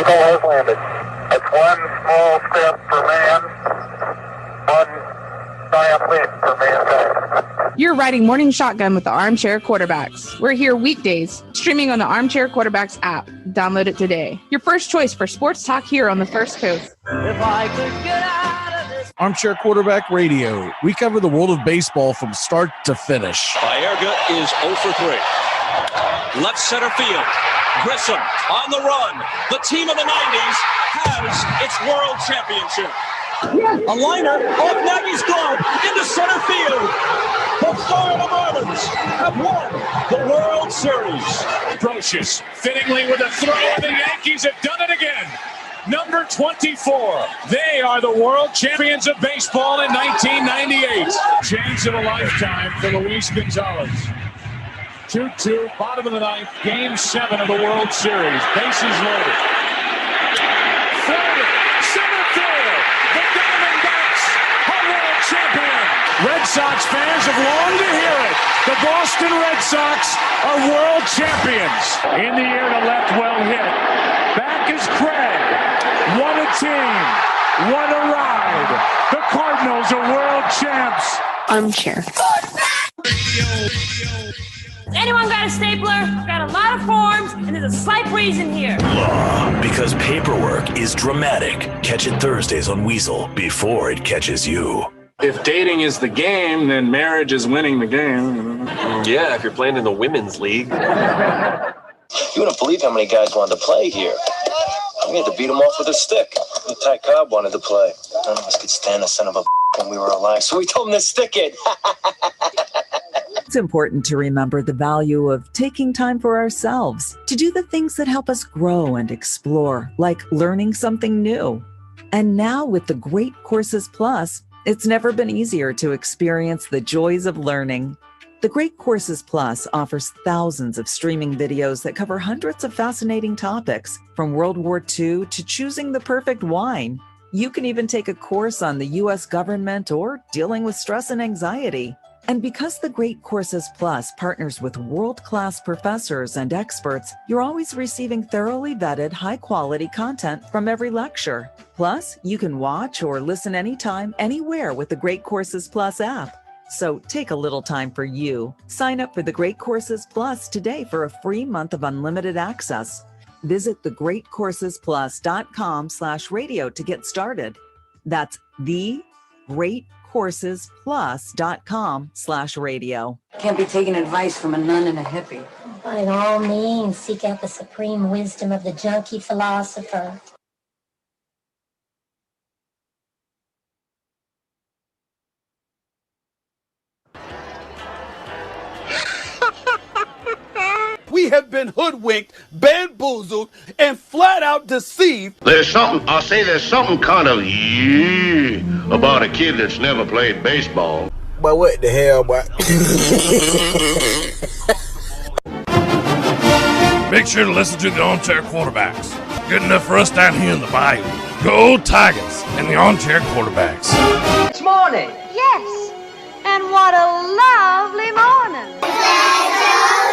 Eagle has landed. That's one small step for man, one giant leap for mankind. You're riding Morning Shotgun with the Armchair Quarterbacks. We're here weekdays, streaming on the Armchair Quarterbacks app. Download it today. Your first choice for sports talk here on the First Coast. If I could get out of this. Armchair Quarterback Radio. We cover the world of baseball from start to finish. Baerga is 0 for 3. Left center field. Grissom on the run. The team of the 90s has its world championship. A liner off Nagy's glove into center field. The Florida Marlins have won the World Series. Brocious, fittingly with a throw, and the Yankees have done it again. Number 24. They are the world champions of baseball in 1998. Chance of a lifetime for Luis Gonzalez. 2-2, bottom of the ninth, game 7 of the World Series. Bases loaded. Forward, center field. The Diamondbacks are world champion. Red Sox fans have longed to hear it. The Boston Red Sox are world champions. In the air to left, well hit. Back is Craig. What a team. What a ride. The Cardinals are world champs. Armchair. Anyone got a stapler? Got a lot of forms, and there's a slight breeze in here. Law, because paperwork is dramatic. Catch it Thursdays on Weasel before it catches you. If dating is the game, then marriage is winning the game. Yeah, if you're playing in the women's league. You wouldn't believe how many guys wanted to play here. We had to beat them off with a stick. The Ty Cobb wanted to play. None of us could stand the son of a when we were alive, so we told him to stick it. It's important to remember the value of taking time for ourselves, to do the things that help us grow and explore, like learning something new. And now with the Great Courses Plus, it's never been easier to experience the joys of learning. The Great Courses Plus offers thousands of streaming videos that cover hundreds of fascinating topics, from World War II to choosing the perfect wine. You can even take a course on the U.S. government or dealing with stress and anxiety. And because the Great Courses Plus partners with world-class professors and experts, you're always receiving thoroughly vetted, high-quality content from every lecture. Plus, you can watch or listen anytime, anywhere with the Great Courses Plus app. So take a little time for you. Sign up for the Great Courses Plus today for a free month of unlimited access. Visit thegreatcoursesplus.com/radio to get started. That's thegreatcoursesplus.com/radio. Can't be taking advice from a nun and a hippie. By all means, seek out the supreme wisdom of the junkie philosopher. We have been hoodwinked, bamboozled, and flat out deceived. There's something kind of about a kid that's never played baseball. But what the hell, boy? Make sure to listen to the Armchair Quarterbacks. Good enough for us down here in the bayou. Go Tigers and the Armchair Quarterbacks. It's morning. Yes, and what a lovely morning.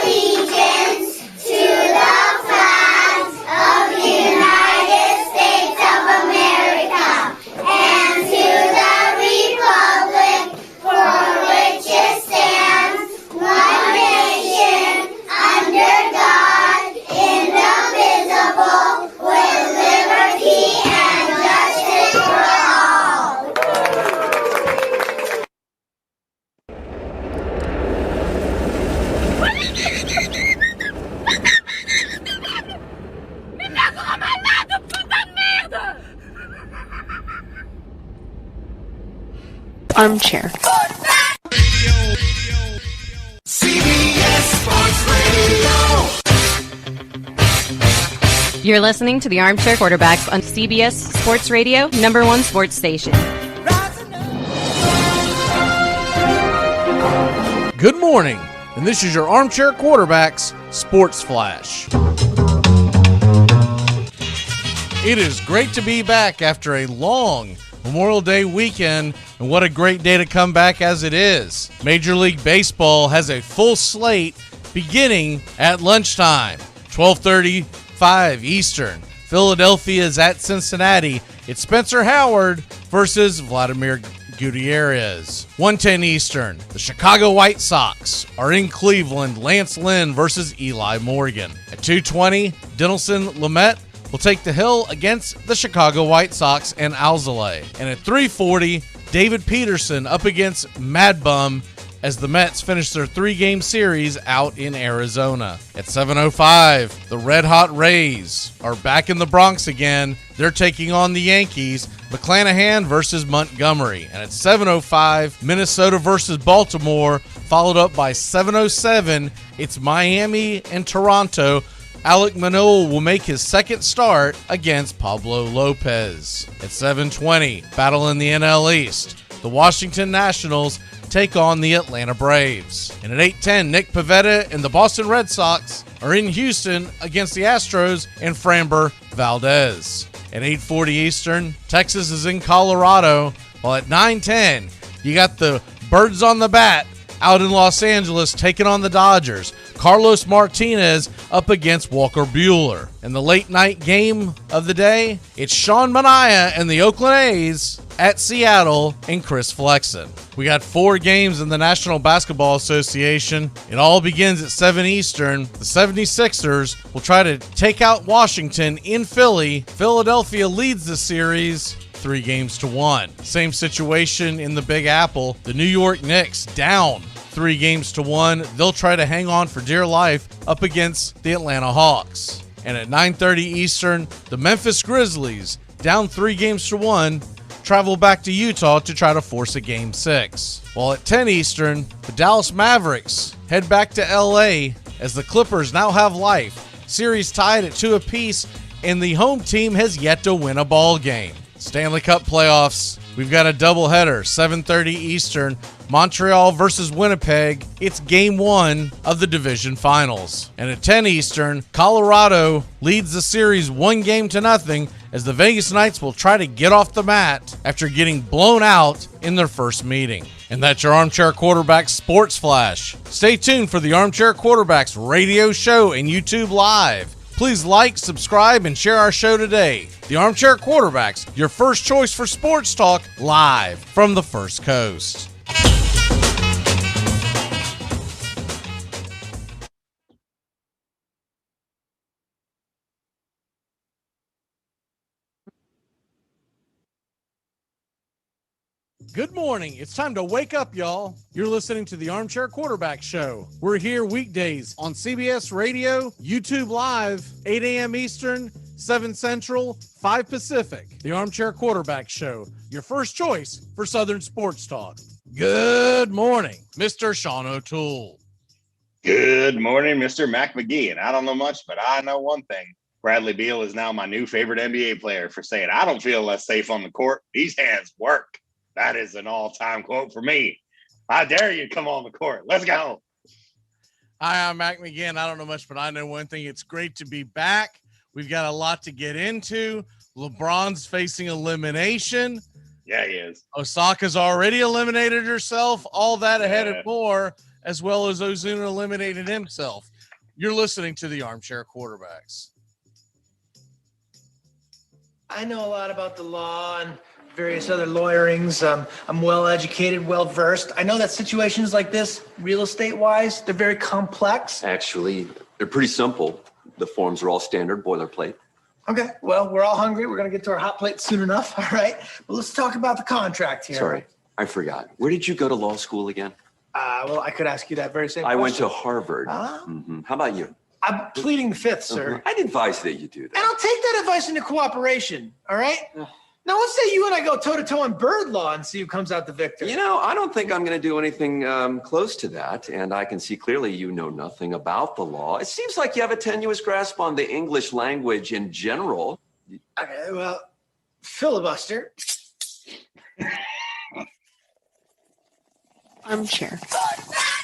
Allegiance to the flag of the United States of America and to the republic for which it stands, one nation, under God, indivisible, with liberty and justice for all. Armchair. CBS Sports Radio. You're listening to the Armchair Quarterbacks on CBS Sports Radio, #1 sports station. Good morning, and this is your Armchair Quarterbacks Sports Flash. It is great to be back after a long Memorial Day weekend, and what a great day to come back as it is. Major League Baseball has a full slate beginning at lunchtime, 12:35 Eastern, Philadelphia is at Cincinnati. It's Spencer Howard versus Vladimir Gutierrez. 1:10 Eastern. The Chicago White Sox are in Cleveland. Lance Lynn versus Eli Morgan. At 2:20, Dinelson Lamet will take the hill against the Chicago White Sox and Alzolay. And at 3:40, David Peterson up against Mad Bum as the Mets finish their 3-game series out in Arizona. At 7:05, the Red Hot Rays are back in the Bronx again. They're taking on the Yankees. McClanahan versus Montgomery. And at 7:05, Minnesota versus Baltimore, followed up by 7:07, it's Miami and Toronto. Alek Manoah will make his second start against Pablo Lopez. At 7:20, battle in the NL East. The Washington Nationals take on the Atlanta Braves. And at 8:10, Nick Pivetta and the Boston Red Sox are in Houston against the Astros and Framber Valdez. At 8:40 Eastern, Texas is in Colorado, while at 9:10, you got the Birds on the Bat out in Los Angeles taking on the Dodgers. Carlos Martinez up against Walker Buehler. And the late night game of the day, it's Sean Manaea and the Oakland A's at Seattle and Chris Flexen. We got 4 games in the National Basketball Association. It all begins at 7 Eastern. The 76ers will try to take out Washington in Philly. Philadelphia leads the series 3-1. Same situation in the Big Apple. The New York Knicks down 3-1. They'll try to hang on for dear life up against the Atlanta Hawks. And at 9:30 Eastern, the Memphis Grizzlies down 3-1. Travel back to Utah to try to force a Game 6. While at 10 Eastern, the Dallas Mavericks head back to LA as the Clippers now have life. Series tied at 2 apiece, and the home team has yet to win a ball game. Stanley Cup playoffs, we've got a doubleheader, 7:30 Eastern, Montreal versus Winnipeg. It's Game 1 of the division finals. And at 10 Eastern, Colorado leads the series 1-0 as the Vegas Knights will try to get off the mat after getting blown out in their first meeting. And that's your Armchair Quarterbacks Sports Flash. Stay tuned for the Armchair Quarterbacks radio show and YouTube Live. Please like, subscribe, and share our show today. The Armchair Quarterbacks, your first choice for sports talk, live from the First Coast. Good morning. It's time to wake up, y'all. You're listening to the Armchair Quarterback Show. We're here weekdays on CBS Radio, YouTube Live, 8 a.m. Eastern, 7 Central, 5 Pacific. The Armchair Quarterback Show, your first choice for Southern sports talk. Good morning, Mr. Sean O'Toole. Good morning, Mr. Mac McGee. And I don't know much, but I know one thing. Bradley Beal is now my new favorite NBA player for saying, I don't feel less safe on the court. These hands work. That is an all-time quote for me. I dare you to come on the court. Let's go. Hi, I'm Mac McGinn. I don't know much, but I know one thing. It's great to be back. We've got a lot to get into. LeBron's facing elimination. Yeah, he is. Osaka's already eliminated herself. All that ahead and more, as well as Ozuna eliminated himself. You're listening to the Armchair Quarterbacks. I know a lot about the law and various other lawyerings. I'm well educated, well versed. I know that situations like this, real estate wise, they're very complex. Actually, they're pretty simple. The forms are all standard boilerplate. Okay, well, we're all hungry. We're going to get to our hot plate soon enough. All right. But let's talk about the contract here. Sorry, I forgot. Where did you go to law school again? Well, I could ask you that very same I question. went to Harvard. How about you? I'm pleading the fifth, sir. I'd advise that you do that. And I'll take that advice into cooperation. All right. Now, let's say you and I go toe-to-toe in bird law and see who comes out the victor. You know, I don't think I'm going to do anything close to that. And I can see clearly you know nothing about the law. It seems like you have a tenuous grasp on the English language in general. Okay, well, filibuster. Armchair.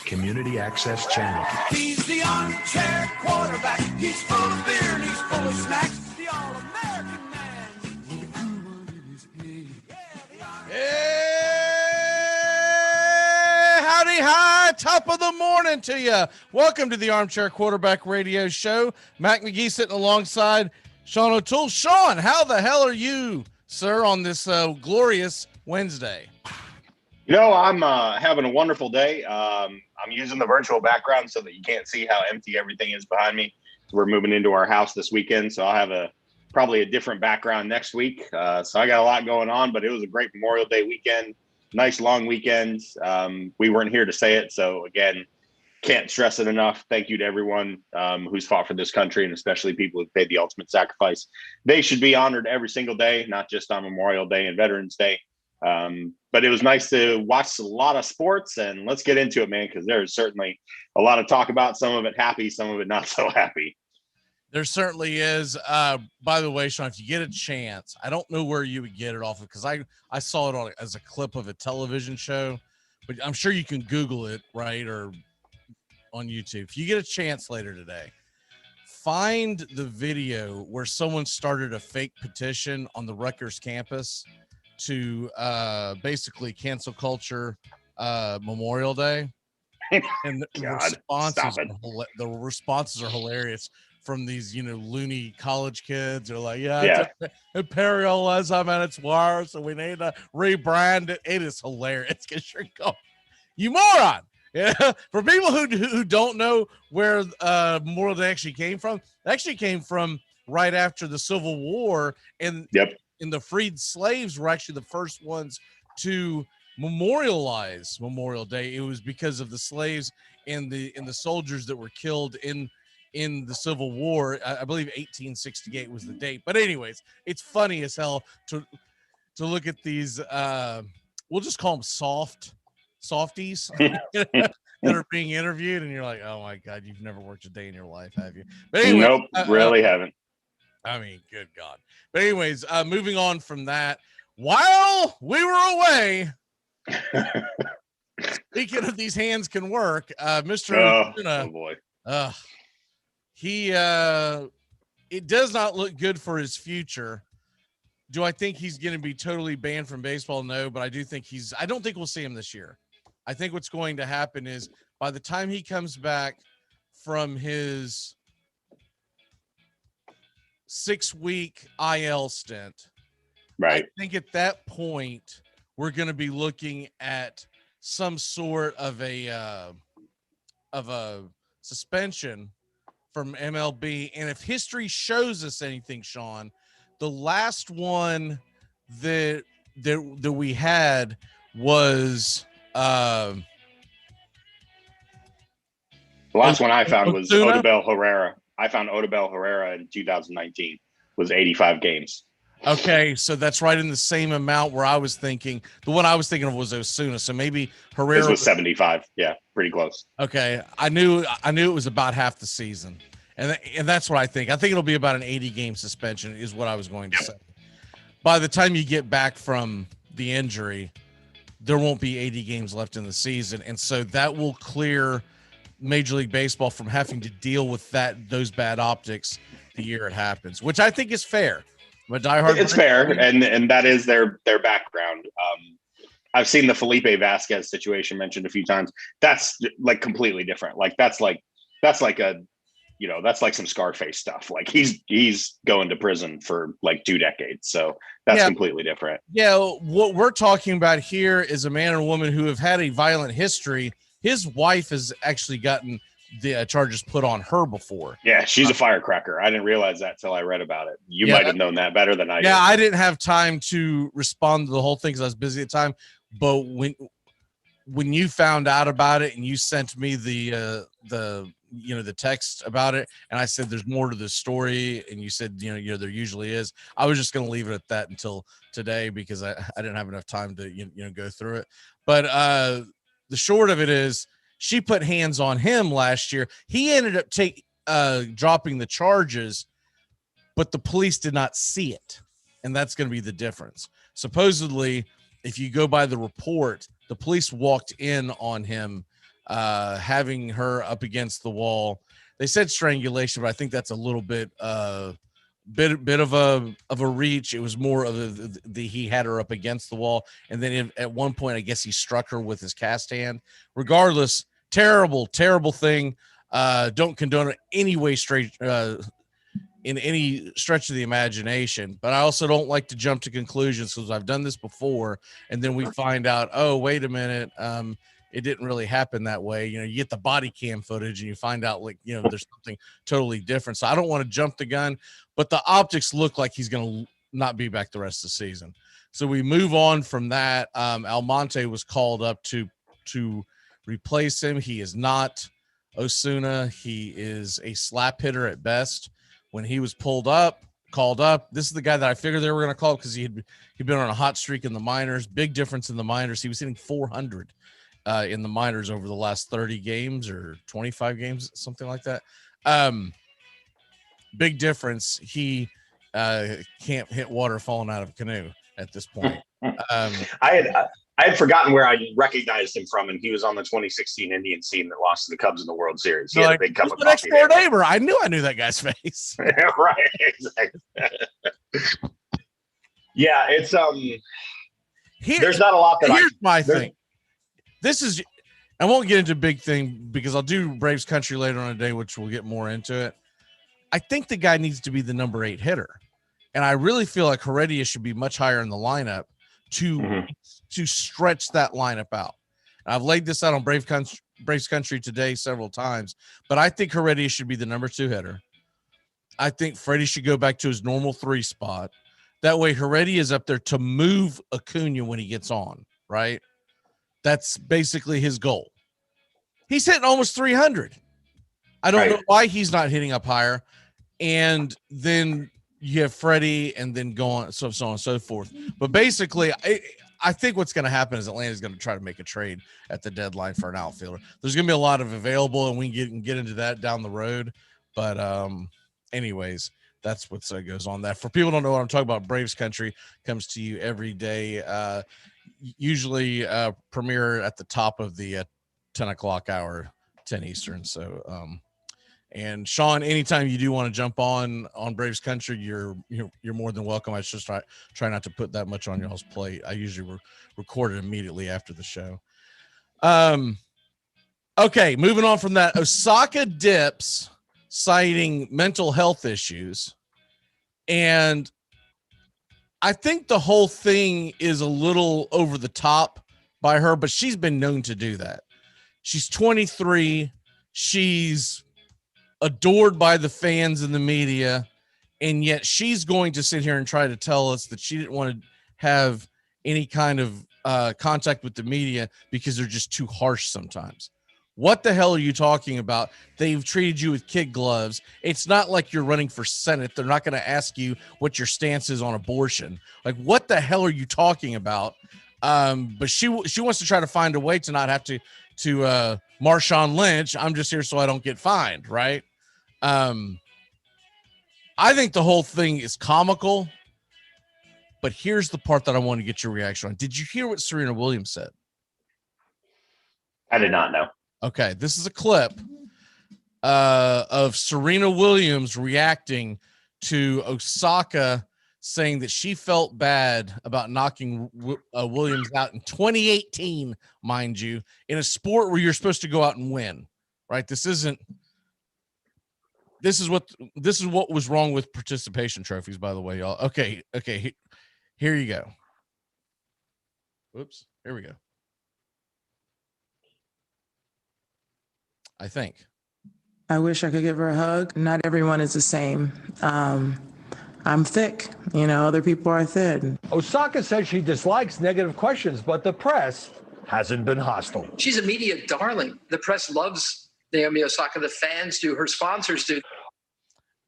Community Access Channel. He's the armchair quarterback. He's full of beer and he's full of snacks. The all-American man. Hey, howdy, hi, top of the morning to you. Welcome to the Armchair Quarterback Radio Show. Mac McGee sitting alongside Sean O'Toole. Sean, how the hell are you, sir, on this glorious Wednesday? I'm having a wonderful day. I'm using the virtual background so that you can't see how empty everything is behind me. We're moving into our house this weekend, so I'll have probably a different background next week. So I got a lot going on, but it was a great Memorial Day weekend. Nice long weekend. We weren't here to say it, so again, can't stress it enough. Thank you to everyone who's fought for this country, and especially people who've paid the ultimate sacrifice. They should be honored every single day, not just on Memorial Day and Veterans Day. But it was nice to watch a lot of sports, and let's get into it, man, because there's certainly a lot of talk about, some of it happy, some of it not so happy. There certainly is. By the way, Sean, if you get a chance, I don't know where you would get it off of, because I saw it as a clip of a television show, but I'm sure you can Google it, right, or on YouTube. If you get a chance later today, find the video where someone started a fake petition on the Rutgers campus to basically cancel culture Memorial Day, and the responses are hilarious from these loony college kids. They're like, it's imperialism and it's worse, and we need to rebrand it. It is hilarious because you're going, you moron. Yeah, for people who don't know where Memorial Day actually came from, it actually came from right after the Civil War, and the freed slaves were actually the first ones to memorialize Memorial Day. It was because of the slaves and the soldiers that were killed in the Civil War. I believe 1868 was the date. But anyways, it's funny as hell to look at these. We'll just call them softies that are being interviewed, and you're like, oh my God, you've never worked a day in your life, have you? But anyway, nope, really haven't. I mean, good God. But anyways, moving on from that, while we were away, speaking of these hands can work, Mr. Ozuna, oh boy. It does not look good for his future. Do I think he's going to be totally banned from baseball? No, but I do think I don't think we'll see him this year. I think what's going to happen is by the time he comes back from his 6-week IL stint, right, I think at that point we're going to be looking at some sort of a suspension from MLB. And if history shows us anything, Sean, the last one that we had was the last one I found was Ozuna? Odubel Herrera. I found Odubel Herrera in 2019 was 85 games. Okay, so that's right in the same amount where I was thinking. The one I was thinking of was Ozuna, so maybe Herrera was 75. Yeah, pretty close. Okay, I knew it was about half the season, and that's what I think. I think it'll be about an 80-game suspension is what I was going to say. By the time you get back from the injury, there won't be 80 games left in the season, and so that will clear Major League Baseball from having to deal with those bad optics the year it happens, which I think is fair. I'm a diehard. It's fair, and that is their background. I've seen the Felipe Vasquez situation mentioned a few times. That's like completely different. Like that's like some Scarface stuff. Like he's going to prison for like 2 decades. So that's completely different. Yeah, what we're talking about here is a man and woman who have had a violent history. His wife has actually gotten the charges put on her before. Yeah, she's a firecracker. I didn't realize that till I read about it. You might have known that better than I did. Yeah, I didn't have time to respond to the whole thing because I was busy at the time. But when you found out about it and you sent me the text about it, and I said there's more to the story, and you said there usually is, I was just going to leave it at that until today because I didn't have enough time to go through it. But the short of it is, she put hands on him last year. He ended up dropping the charges, but the police did not see it. And that's going to be the difference. Supposedly, if you go by the report, the police walked in on him, having her up against the wall. They said strangulation, but I think that's a little bit of a reach. It was more of he had her up against the wall, and then at one point I guess he struck her with his cast hand. Regardless, terrible thing. Don't condone it any in any stretch of the imagination, but I also don't like to jump to conclusions because I've done this before, and then we find out, oh, wait a minute, it didn't really happen that way. You get the body cam footage and you find out there's something totally different. So I don't want to jump the gun, but the optics look like he's going to not be back the rest of the season. So we move on from that. Almonte was called up to replace him. He is not Ozuna. He is a slap hitter at best. When he was called up, this is the guy that I figured they were going to call because he'd been on a hot streak in the minors. Big difference in the minors. He was hitting 400 in the minors over the last 30 games or 25 games, something like that. Big difference. He can't hit water falling out of a canoe at this point. I had forgotten where I recognized him from, and he was on the 2016 Indians team that lost to the Cubs in the World Series. He had a big cup of coffee. Next door neighbor. I knew that guy's face. Right, exactly. Yeah, it's there's not a lot that here's my thing. This is, I won't get into big thing because I'll do Braves country later on today, which we'll get more into it. I think the guy needs to be the number 8 hitter. And I really feel like Heredia should be much higher in the lineup to stretch that lineup out. And I've laid this out on Braves country today several times, but I think Heredia should be the number 2 hitter. I think Freddie should go back to his normal 3 spot. That way Heredia is up there to move Acuna when he gets on, right? That's basically his goal. He's hitting almost 300. I don't know why he's not hitting up higher. And then you have Freddie and then go on, so on and so forth. But basically, I think what's going to happen is Atlanta's going to try to make a trade at the deadline for an outfielder. There's going to be a lot of available, and we can get into that down the road. But anyways, that's what goes on. That for people who don't know what I'm talking about, Braves country comes to you every day. Usually premiere at the top of the 10 o'clock hour, 10 Eastern. So, and Sean, anytime you do want to jump on Braves country, you're more than welcome. I just try not to put that much on y'all's plate. I usually record it immediately after the show. Okay, moving on from that, Osaka dips, citing mental health issues, and I think the whole thing is a little over the top by her, but she's been known to do that. She's 23. She's adored by the fans and the media, and yet she's going to sit here and try to tell us that she didn't want to have any kind of contact with the media because they're just too harsh sometimes. What the hell are you talking about? They've treated you with kid gloves. It's not like you're running for Senate. They're not going to ask you what your stance is on abortion. Like, what the hell are you talking about? But she wants to try to find a way to not have to Marshawn Lynch. I'm just here so I don't get fined, right? I think the whole thing is comical, but here's the part that I want to get your reaction on. Did you hear what Serena Williams said? I did not know. Okay, this is a clip of Serena Williams reacting to Osaka saying that she felt bad about knocking Williams out in 2018, mind you, in a sport where you're supposed to go out and win, right? This is what was wrong with participation trophies, by the way, y'all. Okay, here you go. Whoops, here we go. I think. I wish I could give her a hug. Not everyone is the same. I'm thick. Other people are thin. Osaka says she dislikes negative questions, but the press hasn't been hostile. She's a media darling. The press loves Naomi Osaka. The fans do. Her sponsors do.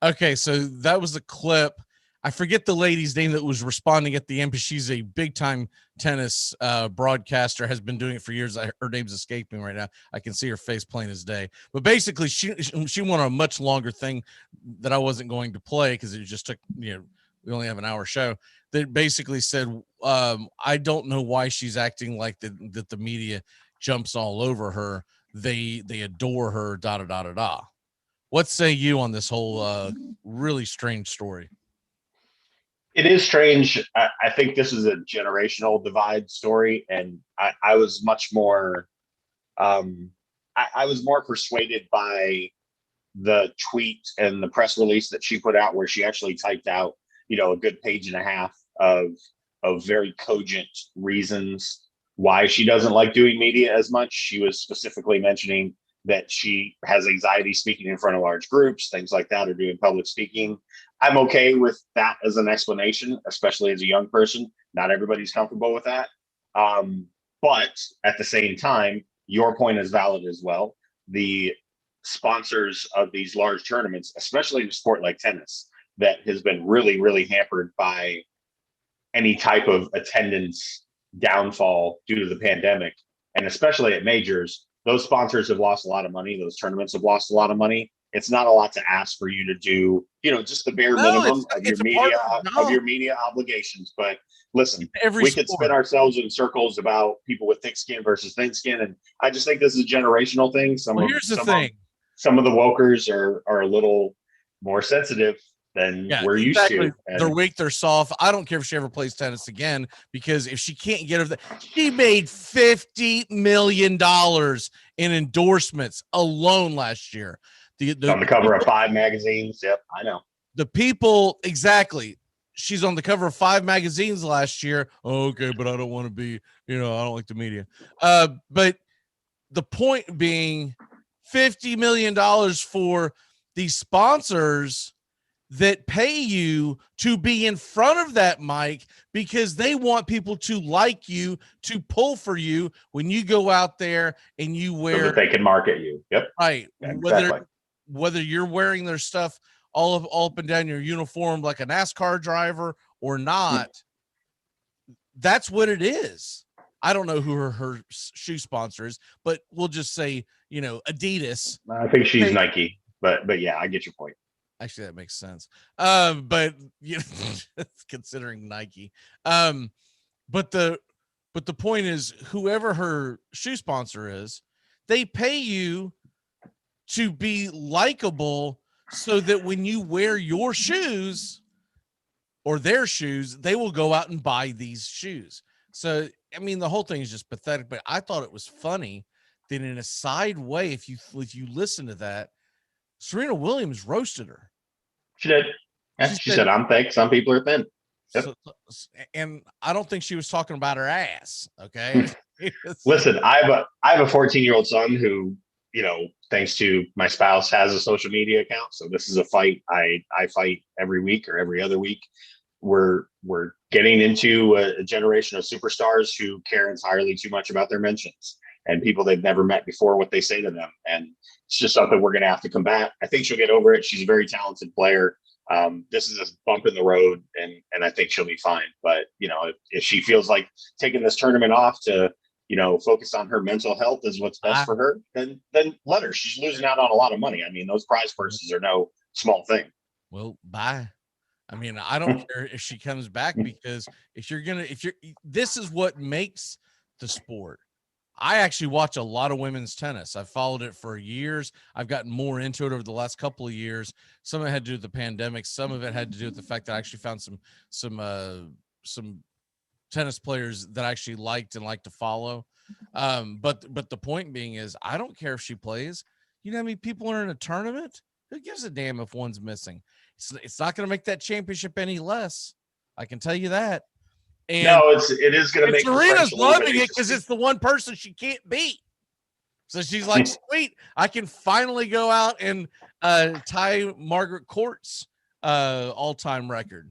Okay, so that was a clip. I forget the lady's name that was responding at the end, but she's a big-time tennis broadcaster, has been doing it for years. Her name's escaping right now. I can see her face plain as day. But basically, she won a much longer thing that I wasn't going to play because it just took, we only have an hour show, that basically said, I don't know why she's acting like that the media jumps all over her. They adore her, da-da-da-da-da. What say you on this whole really strange story? It is strange. I think this is a generational divide story, and I was much more. I was more persuaded by the tweet and the press release that she put out, where she actually typed out, a good page and a half of very cogent reasons why she doesn't like doing media as much. She was specifically mentioning that she has anxiety speaking in front of large groups, things like that, or doing public speaking. I'm okay with that as an explanation, especially as a young person. Not everybody's comfortable with that. But at the same time, your point is valid as well. The sponsors of these large tournaments, especially in a sport like tennis, that has been really, really hampered by any type of attendance downfall due to the pandemic, and especially at majors, those sponsors have lost a lot of money. Those tournaments have lost a lot of money. It's not a lot to ask for you to do, just the bare minimum of your media obligations. But listen, we could spin ourselves in circles about people with thick skin versus thin skin, and I just think this is a generational thing. Some of the wokers are a little more sensitive than we're used to. They're weak, they're soft. I don't care if she ever plays tennis again, because if she can't get her, she made $50 million in endorsements alone last year. On the cover of 5 magazines. Yep, I know. The people, exactly. She's on the cover of 5 magazines last year. Oh, okay, but I don't want to be, I don't like the media. But the point being, $50 million for these sponsors that pay you to be in front of that mic, because they want people to like you, to pull for you when you go out there and you wear, so that they can market you. Yep. Right. Yeah, exactly. Whether you're wearing their stuff all up and down your uniform like a NASCAR driver or not, that's what it is. I don't know who her shoe sponsor is, but we'll just say, Adidas. I think she's Nike, but yeah, I get your point. Actually, that makes sense. But considering Nike, but the point is, whoever her shoe sponsor is, they pay you to be likable, so that when you wear your shoes or their shoes, they will go out and buy these shoes. So, I mean, the whole thing is just pathetic, but I thought it was funny that in a side way, if you listen to that, Serena Williams roasted her. She did. Yeah, she said, I'm thick. Some people are thin. Yep. And I don't think she was talking about her ass. Okay. Listen, I have a 14-year-old son who, thanks to my spouse, has a social media account. So this is a fight I fight every week or every other week. We're getting into a generation of superstars who care entirely too much about their mentions and people they've never met before, what they say to them. And it's just something we're going to have to combat. I think she'll get over it. She's a very talented player. This is a bump in the road, and I think she'll be fine. But, if she feels like taking this tournament off to, focus on her mental health is what's best for her, then let her. She's losing out on a lot of money. I mean, those prize purses are no small thing. Well, bye. I mean, I don't care if she comes back, because this is what makes the sport. I actually watch a lot of women's tennis. I've followed it for years. I've gotten more into it over the last couple of years. Some of it had to do with the pandemic. Some of it had to do with the fact that I actually found some tennis players that I actually liked and like to follow. But the point being is, I don't care if she plays. You know how many people are in a tournament? Who gives a damn if one's missing? It's not going to make that championship any less. I can tell you that. And no, it is going to make Serena's loving it because it's the one person she can't beat. So she's like, sweet, I can finally go out and tie Margaret Court's all-time record.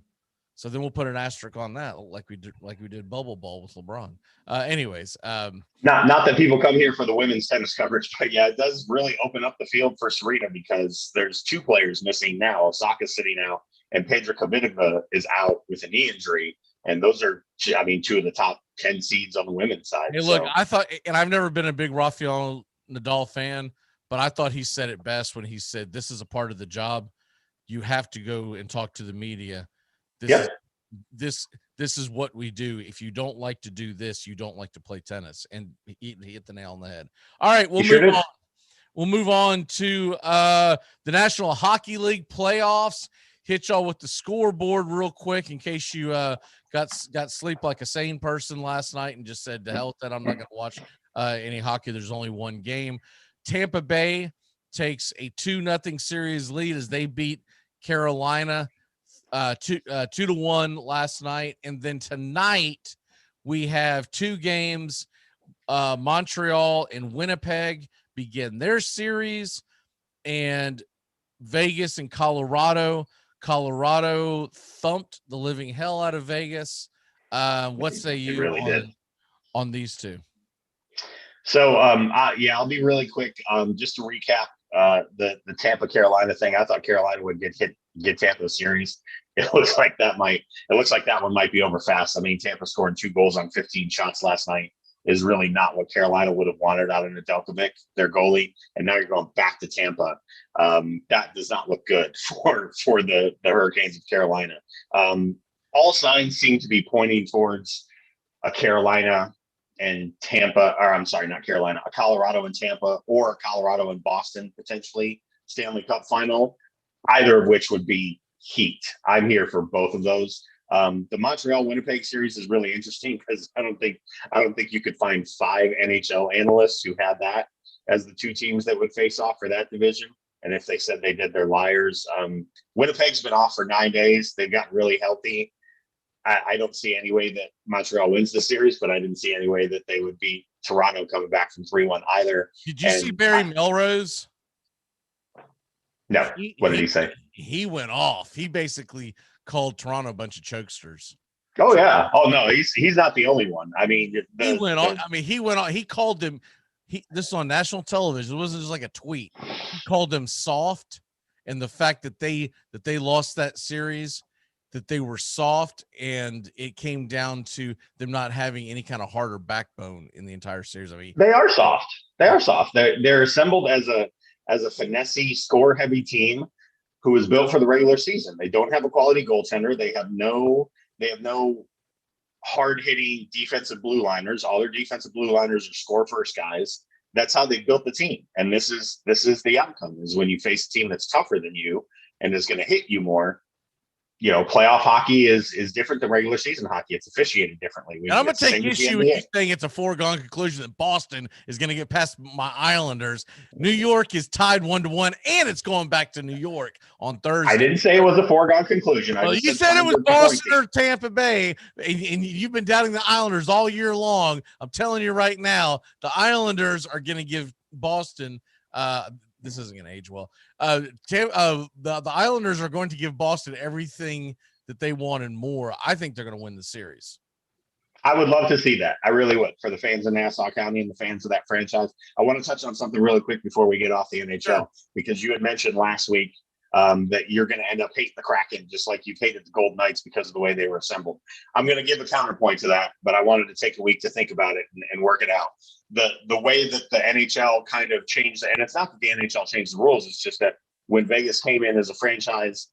So then we'll put an asterisk on that, like we did Bubble Ball with LeBron. Anyways, not that people come here for the women's tennis coverage, but yeah, it does really open up the field for Serena, because there's 2 players missing now. Osaka's sitting out, and Petra Kvitova is out with a knee injury. And those are, 2 of the top 10 seeds on the women's side. Hey, look, I thought, and I've never been a big Rafael Nadal fan, but I thought he said it best when he said, this is a part of the job. You have to go and talk to the media. This is what we do. If you don't like to do this, you don't like to play tennis. And he hit the nail on the head. All right, we'll move on. We'll move on to the National Hockey League playoffs. Hit y'all with the scoreboard real quick in case you got sleep like a sane person last night and just said, to hell with that, I'm not going to watch any hockey. There's only one game. Tampa Bay takes a 2-0 series lead as they beat Carolina 2-1 last night. And then tonight we have 2 games. Montreal and Winnipeg begin their series, and Vegas and Colorado. Colorado thumped the living hell out of Vegas. What say you really on these two? So, I'll be really quick. Just to recap the Tampa Carolina thing, I thought Carolina would get Tampa series. It looks like that one might be over fast. I mean, Tampa scoring 2 goals on 15 shots last night is really not what Carolina would have wanted out of Nedeljkovic, their goalie. And now you're going back to Tampa. That does not look good for the Hurricanes of Carolina. All signs seem to be pointing towards a Carolina and Tampa, or I'm sorry, not Carolina, a Colorado and Tampa, or a Colorado and Boston, potentially Stanley Cup final, either of which would be heat. I'm here for both of those. The Montreal Winnipeg series is really interesting because I don't think you could find 5 NHL analysts who had that as the 2 teams that would face off for that division. And if they said they did, they're liars. Winnipeg's been off for 9 days. They've gotten really healthy. I don't see any way that Montreal wins the series, but I didn't see any way that they would beat Toronto coming back from 3-1 either. Did you see Barry Melrose? No. What did he say? He went off. He basically called Toronto a bunch of chokesters. Oh yeah. Oh no, he's not the only one. I mean, he went on. He called them. This is on national television. It wasn't just like a tweet. He called them soft, and the fact that they lost that series, that they were soft, and it came down to them not having any kind of heart or backbone in the entire series. I mean, they are soft. They're assembled as a finessey, score heavy team who is built for the regular season. They don't have a quality goaltender. They have no hard hitting defensive blue liners. All their defensive blue liners are score first guys. That's how they built the team. And this is the outcome, is when you face a team that's tougher than you and is going to hit you more. You know, playoff hockey is different than regular season hockey. It's officiated differently. And I'm going to take issue with you saying it's a foregone conclusion that Boston is going to get past my Islanders. New York is tied 1-1, and it's going back to New York on Thursday. I didn't say it was a foregone conclusion. Well, you said it was Boston or Tampa Bay, and you've been doubting the Islanders all year long. I'm telling you right now, the Islanders are going to give Boston this isn't going to age well. The Islanders are going to give Boston everything that they want and more. I think they're going to win the series. I would love to see that. I really would, for the fans of Nassau County and the fans of that franchise. I want to touch on something really quick before we get off the NHL, because you had mentioned last week that you're going to end up hating the Kraken just like you've hated the Golden Knights because of the way they were assembled. I'm going to give a counterpoint to that, but I wanted to take a week to think about it and work it out. The way that the NHL kind of changed, and it's not that the NHL changed the rules, it's just that when Vegas came in as a franchise,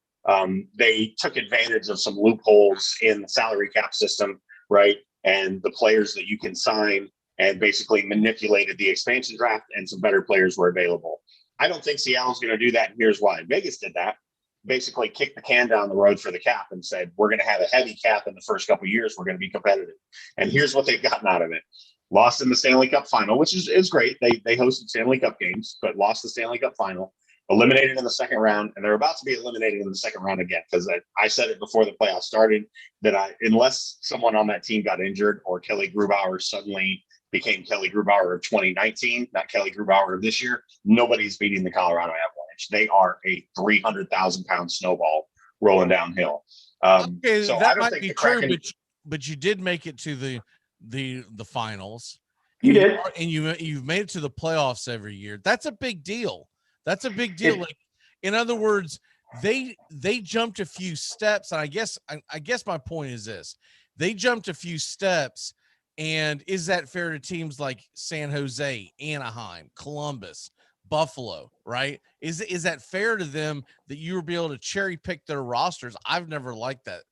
they took advantage of some loopholes in the salary cap system, right? And the players that you can sign, and basically manipulated the expansion draft, and some better players were available. I don't think Seattle's going to do that, and here's why. Vegas did that, basically kicked the can down the road for the cap and said, we're going to have a heavy cap in the first couple of years. We're going to be competitive. And here's what they've gotten out of it. Lost in the Stanley Cup final, which is great. They hosted Stanley Cup games, but lost the Stanley Cup final, eliminated in the second round, and they're about to be eliminated in the second round again, because I said it before the playoffs started that unless someone on that team got injured or Kelly Grubauer suddenly became Kelly Grubauer of 2019, not Kelly Grubauer of this year, nobody's beating the Colorado Avalanche. They are a 300,000-pound snowball rolling downhill. Okay, so that might be true, but you did make it to the finals. You did, and you've made it to the playoffs every year. That's a big deal. That's a big deal. Like, in other words, they jumped a few steps, and I guess my point is this: they jumped a few steps. And is that fair to teams like San Jose, Anaheim, Columbus, Buffalo, right? Is that fair to them that you will be able to cherry pick their rosters? I've never liked that.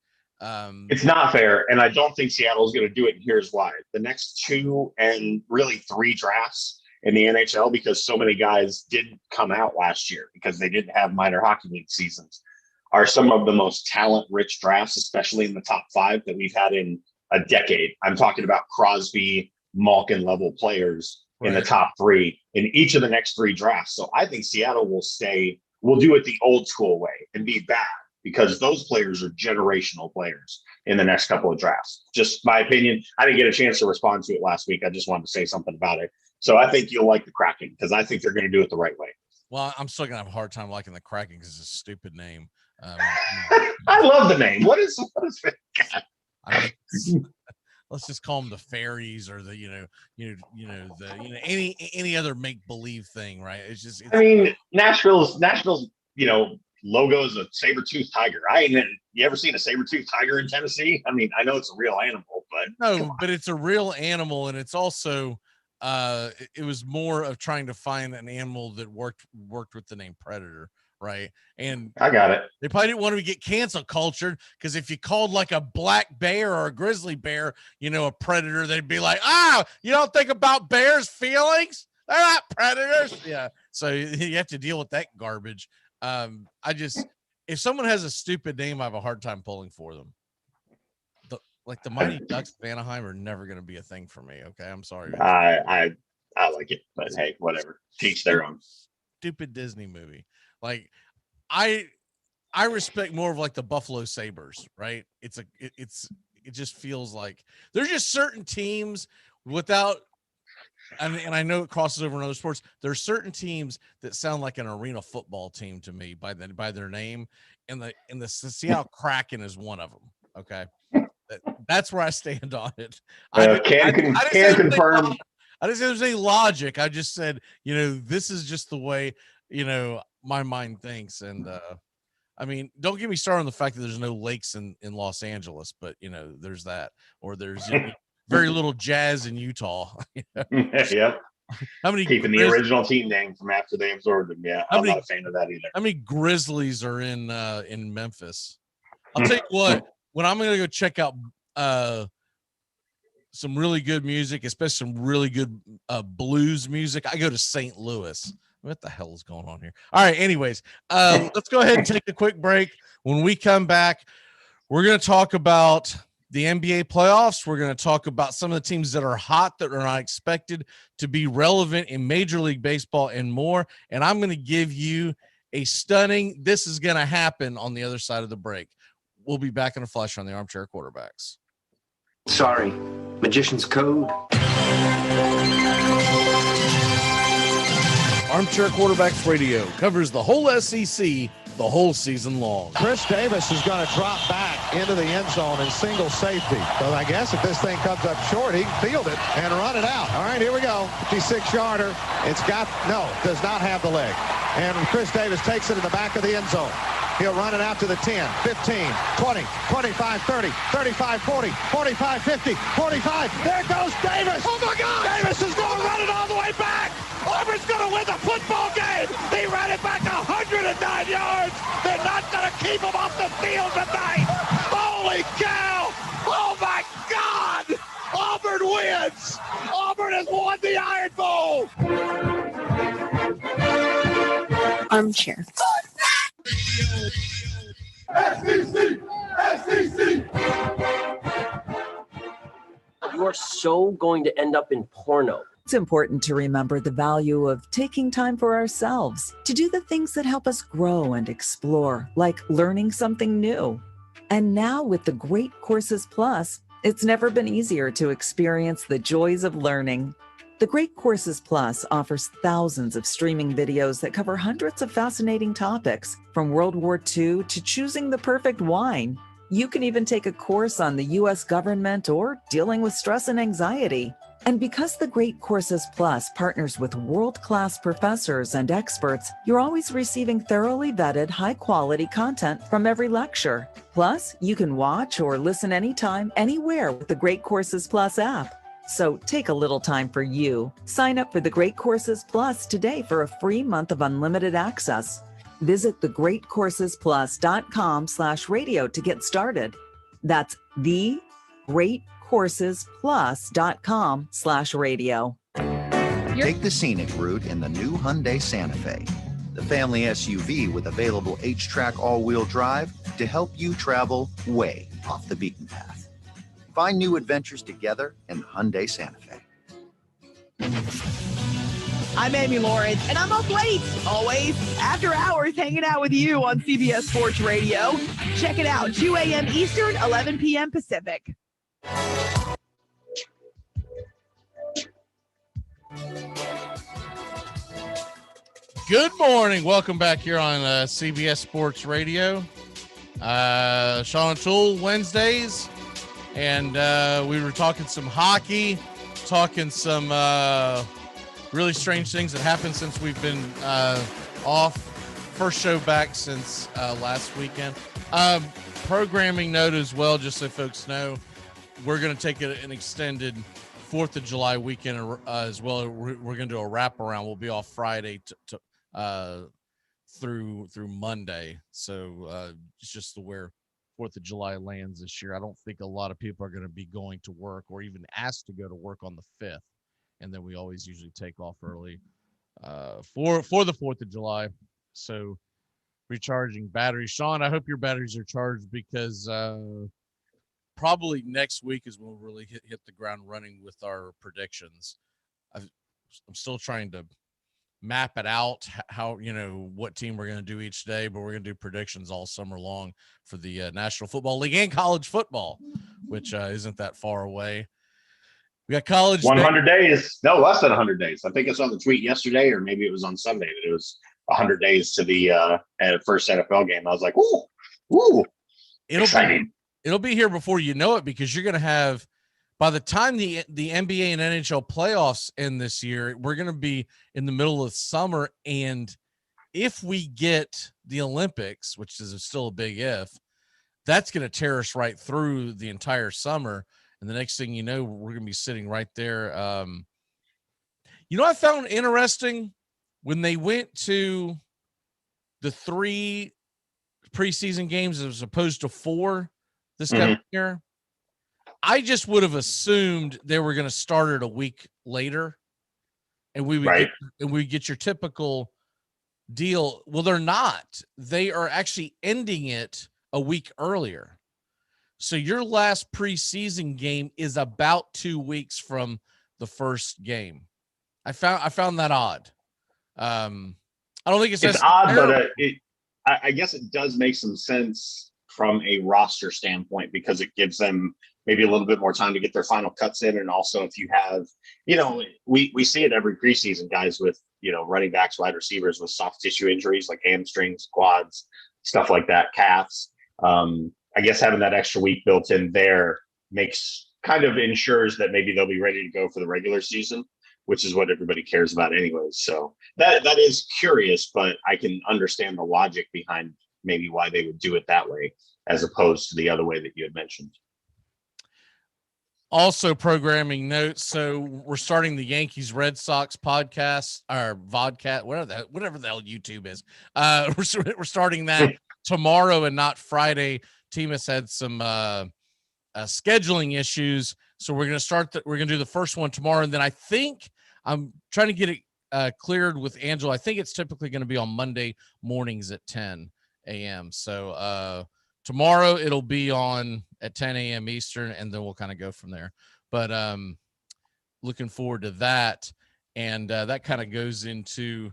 It's not fair, and I don't think Seattle's going to do it, and here's why. The next 2 and really 3 drafts in the NHL, because so many guys didn't come out last year because they didn't have minor hockey league seasons, are some of the most talent-rich drafts, especially in the top 5 that we've had in a decade. I'm talking about Crosby, Malkin level players in the top 3 in each of the next 3 drafts. So I think Seattle will do it the old school way and be bad, because those players are generational players in the next couple of drafts. Just my opinion. I didn't get a chance to respond to it last week. I just wanted to say something about it. So I think you'll like the Kraken, because I think they're going to do it the right way. Well, I'm still going to have a hard time liking the Kraken because it's a stupid name. I love the name. What is it? Let's just call them the fairies or the any other make believe thing, right? It's Nashville's logo is a saber-toothed tiger. You ever seen a saber-toothed tiger in Tennessee? I mean, I know it's a real animal, but no, but it's a real animal, and it's also it was more of trying to find an animal that worked with the name predator, right? And I got it. They probably didn't want to get cancel cultured, because if you called like a black bear or a grizzly bear, a predator, they'd be like, you don't think about bears' feelings? They're not predators. Yeah. So you have to deal with that garbage. If someone has a stupid name, I have a hard time pulling for them. The Mighty Ducks of Anaheim are never going to be a thing for me. Okay. I'm sorry. I like it, but hey, whatever. Teach their own. Stupid Disney movie. Like I respect more of like the Buffalo Sabres, right? It just feels like there's just certain teams without, and I know it crosses over in other sports. There's certain teams that sound like an arena football team to me by their name, and the Seattle Kraken is one of them. Okay, that's where I stand on it. Can confirm. I didn't say there's any logic. I just said, this is just the way my mind thinks, and don't get me started on the fact that there's no lakes in Los Angeles, but there's that, or there's very little jazz in Utah. Yep. How many keeping the original team name from after they absorbed them? Yeah, I'm not a fan of that either. How many Grizzlies are in Memphis? I'll tell you what. When I'm gonna go check out some really good music, especially some really good blues music, I go to St. Louis. What the hell is going on here? All right. Anyways, let's go ahead and take a quick break. When we come back, we're going to talk about the NBA playoffs. We're going to talk about some of the teams that are hot that are not expected to be relevant in Major League Baseball and more. And I'm going to give you a stunning, this is going to happen on the other side of the break. We'll be back in a flash on the Armchair Quarterbacks. Sorry, Magician's Code. Armchair Quarterbacks Radio covers the whole SEC the whole season long. Chris Davis is going to drop back into the end zone in single safety. So I guess if this thing comes up short, he can field it and run it out. All right, here we go. 56-yarder. Does not have the leg. And Chris Davis takes it in the back of the end zone. He'll run it out to the 10, 15, 20, 25, 30, 35, 40, 45, 50, 45. There goes Davis. Oh, my God. Davis is going to run it all the way back. Auburn's going to win the football game. He ran it back 109 yards. They're not going to keep him off the field tonight. Holy cow. Oh, my God. Auburn wins. Auburn has won the Iron Bowl. Armchair. SEC! You're so going to end up in porno. It's important to remember the value of taking time for ourselves to do the things that help us grow and explore, like learning something new. And now with the Great Courses Plus, it's never been easier to experience the joys of learning. The Great Courses Plus offers thousands of streaming videos that cover hundreds of fascinating topics, from World War II to choosing the perfect wine. You can even take a course on the U.S. government or dealing with stress and anxiety. And because the Great Courses Plus partners with world-class professors and experts, you're always receiving thoroughly vetted, high-quality content from every lecture. Plus, you can watch or listen anytime, anywhere with the Great Courses Plus app. So take a little time for you. Sign up for the Great Courses Plus today for a free month of unlimited access. Visit thegreatcoursesplus.com/radio to get started. That's thegreatcoursesplus.com/radio. Take the scenic route in the new Hyundai Santa Fe, the family SUV with available H-Track all-wheel drive to help you travel way off the beaten path. Find new adventures together in the Hyundai Santa Fe. I'm Amy Lawrence, and I'm up late, always, after hours, hanging out with you on CBS Sports Radio. Check it out, 2 a.m. Eastern, 11 p.m. Pacific. Good morning. Welcome back here on CBS Sports Radio. Sean Toole Wednesdays, and we were talking some hockey, talking some really strange things that happened since we've been off. First show back since last weekend. Programming note as well, just so folks know, we're going to take an extended 4th of July weekend as well. We're going to do a wraparound. We'll be off Friday through Monday. So it's just where 4th of July lands this year. I don't think a lot of people are going to be going to work or even asked to go to work on the 5th. And then we always usually take off early for the 4th of July. So recharging batteries. Sean, I hope your batteries are charged, because probably next week is when we'll really hit the ground running with our predictions. I'm still trying to map it out, how, what team we're going to do each day, but we're going to do predictions all summer long for the National Football League and college football, which isn't that far away. We got college 100 days. No, less than 100 days. I think it's on the tweet yesterday, or maybe it was on Sunday, that it was 100 days to the first NFL game. I was like, ooh, exciting. It'll be here before you know it, because you're going to have, by the time the NBA and NHL playoffs end this year, we're going to be in the middle of summer. And if we get the Olympics, which is still a big if, that's going to tear us right through the entire summer. And the next thing you know, we're going to be sitting right there. I found interesting when they went to the 3 preseason games as opposed to 4 this coming year. I just would have assumed they were going to start it a week later, and we would get your typical deal. Well, they're not. They are actually ending it a week earlier. So your last preseason game is about 2 weeks from the first game. I found that odd. I don't think it's odd, terrible. But I guess it does make some sense from a roster standpoint, because it gives them maybe a little bit more time to get their final cuts in. And also, if you have, we see it every preseason, guys with, running backs, wide receivers with soft tissue injuries like hamstrings, quads, stuff like that, calves. I guess having that extra week built in there ensures that maybe they'll be ready to go for the regular season, which is what everybody cares about anyways. So that is curious, but I can understand the logic behind maybe why they would do it that way, as opposed to the other way that you had mentioned. Also, programming notes. So we're starting the Yankees Red Sox podcast, or vodcast, whatever the hell YouTube is. We're starting that tomorrow and not Friday. Team has had some scheduling issues, so we're going to start. We're going to do the first one tomorrow, and then I think I'm trying to get it cleared with Angela. I think it's typically going to be on Monday mornings at 10 a.m. So tomorrow it'll be on at 10 a.m. Eastern, and then we'll kind of go from there. But looking forward to that, and that kind of goes into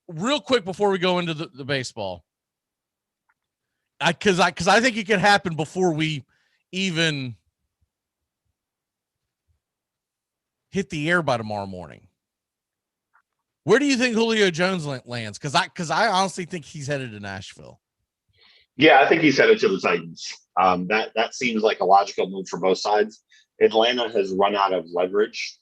real quick before we go into the baseball. Because I think it could happen before we even hit the air by tomorrow morning. Where do you think Julio Jones lands? Because I honestly think he's headed to Nashville. Yeah, I think he's headed to the Titans. That seems like a logical move for both sides. Atlanta has run out of leverage.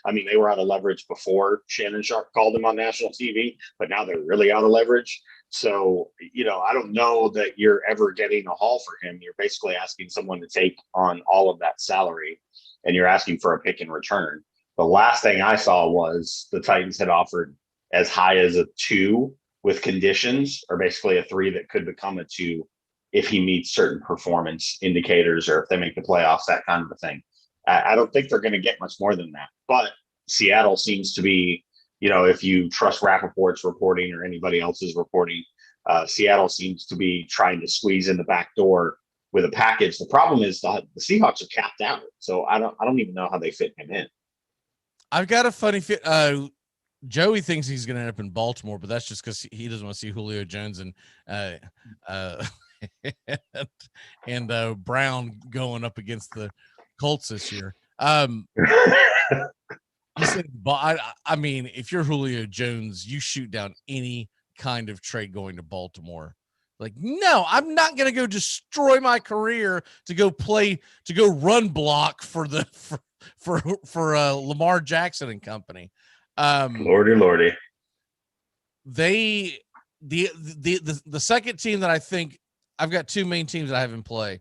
I mean, they were out of leverage before Shannon Sharp called them on national TV, but now they're really out of leverage. So, I don't know that you're ever getting a haul for him. You're basically asking someone to take on all of that salary, and you're asking for a pick in return. The last thing I saw was the Titans had offered as high as a 2 with conditions, or basically a 3 that could become a 2 if he meets certain performance indicators, or if they make the playoffs, that kind of a thing. I don't think they're going to get much more than that. But Seattle seems to be, if you trust Rappaport's reporting or anybody else's reporting, Seattle seems to be trying to squeeze in the back door with a package. The problem is the Seahawks are capped out, so I don't even know how they fit him in. I've got a funny Joey thinks he's going to end up in Baltimore, but that's just because he doesn't want to see Julio Jones and Brown going up against the Colts this year. He said, I mean, if you're Julio Jones, you shoot down any kind of trade going to Baltimore. Like, no, I'm not going to go destroy my career to go run block for Lamar Jackson and company. Lordy. The second team that I think I've got two main teams that I have in play.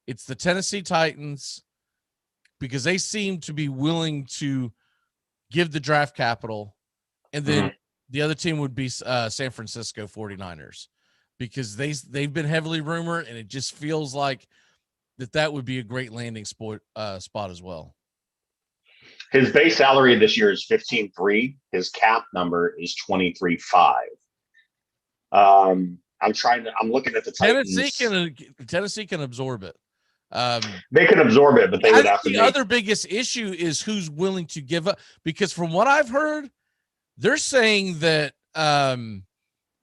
It's the Tennessee Titans because they seem to be willing to give the draft capital. And then the other team would be San Francisco 49ers because they've been heavily rumored, and it just feels like that would be a great landing spot as well. His base salary this year is $15.3. His cap number is $23.5. I'm looking at the Titans. Tennessee can absorb it. They can absorb it, but they would have to. The other biggest issue is who's willing to give up, because from what I've heard, they're saying that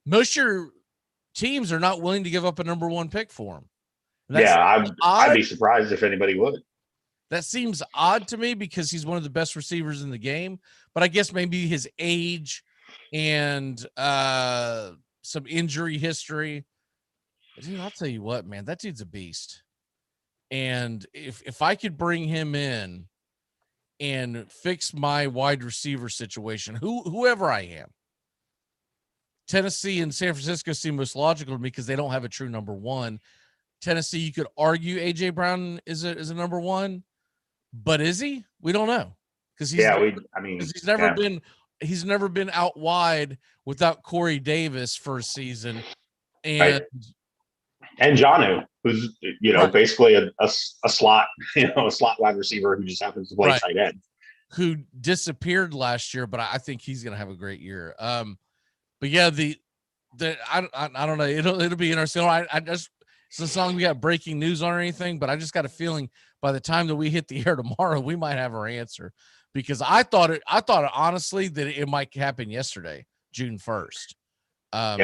most of your teams are not willing to give up a number one pick for him. I'd be surprised if anybody would. That seems odd to me because he's one of the best receivers in the game, but I guess maybe his age and some injury history. Dude, I'll tell you what, man, that dude's a beast. And if I could bring him in and fix my wide receiver situation, whoever I am, Tennessee and San Francisco seem most logical to me because they don't have a true number one. Tennessee, you could argue A.J. Brown is a number one, but is he? We don't know because he's never been out wide without Corey Davis for a season, and Jonnu, who's basically a slot a slot wide receiver who just happens to play tight end, who disappeared last year, but I think he's going to have a great year. But yeah, I don't know. It'll be interesting. I just. It's a song we got breaking news on or anything, but I just got a feeling by the time that we hit the air tomorrow, we might have our answer, because I thought honestly that it might happen yesterday, June 1st.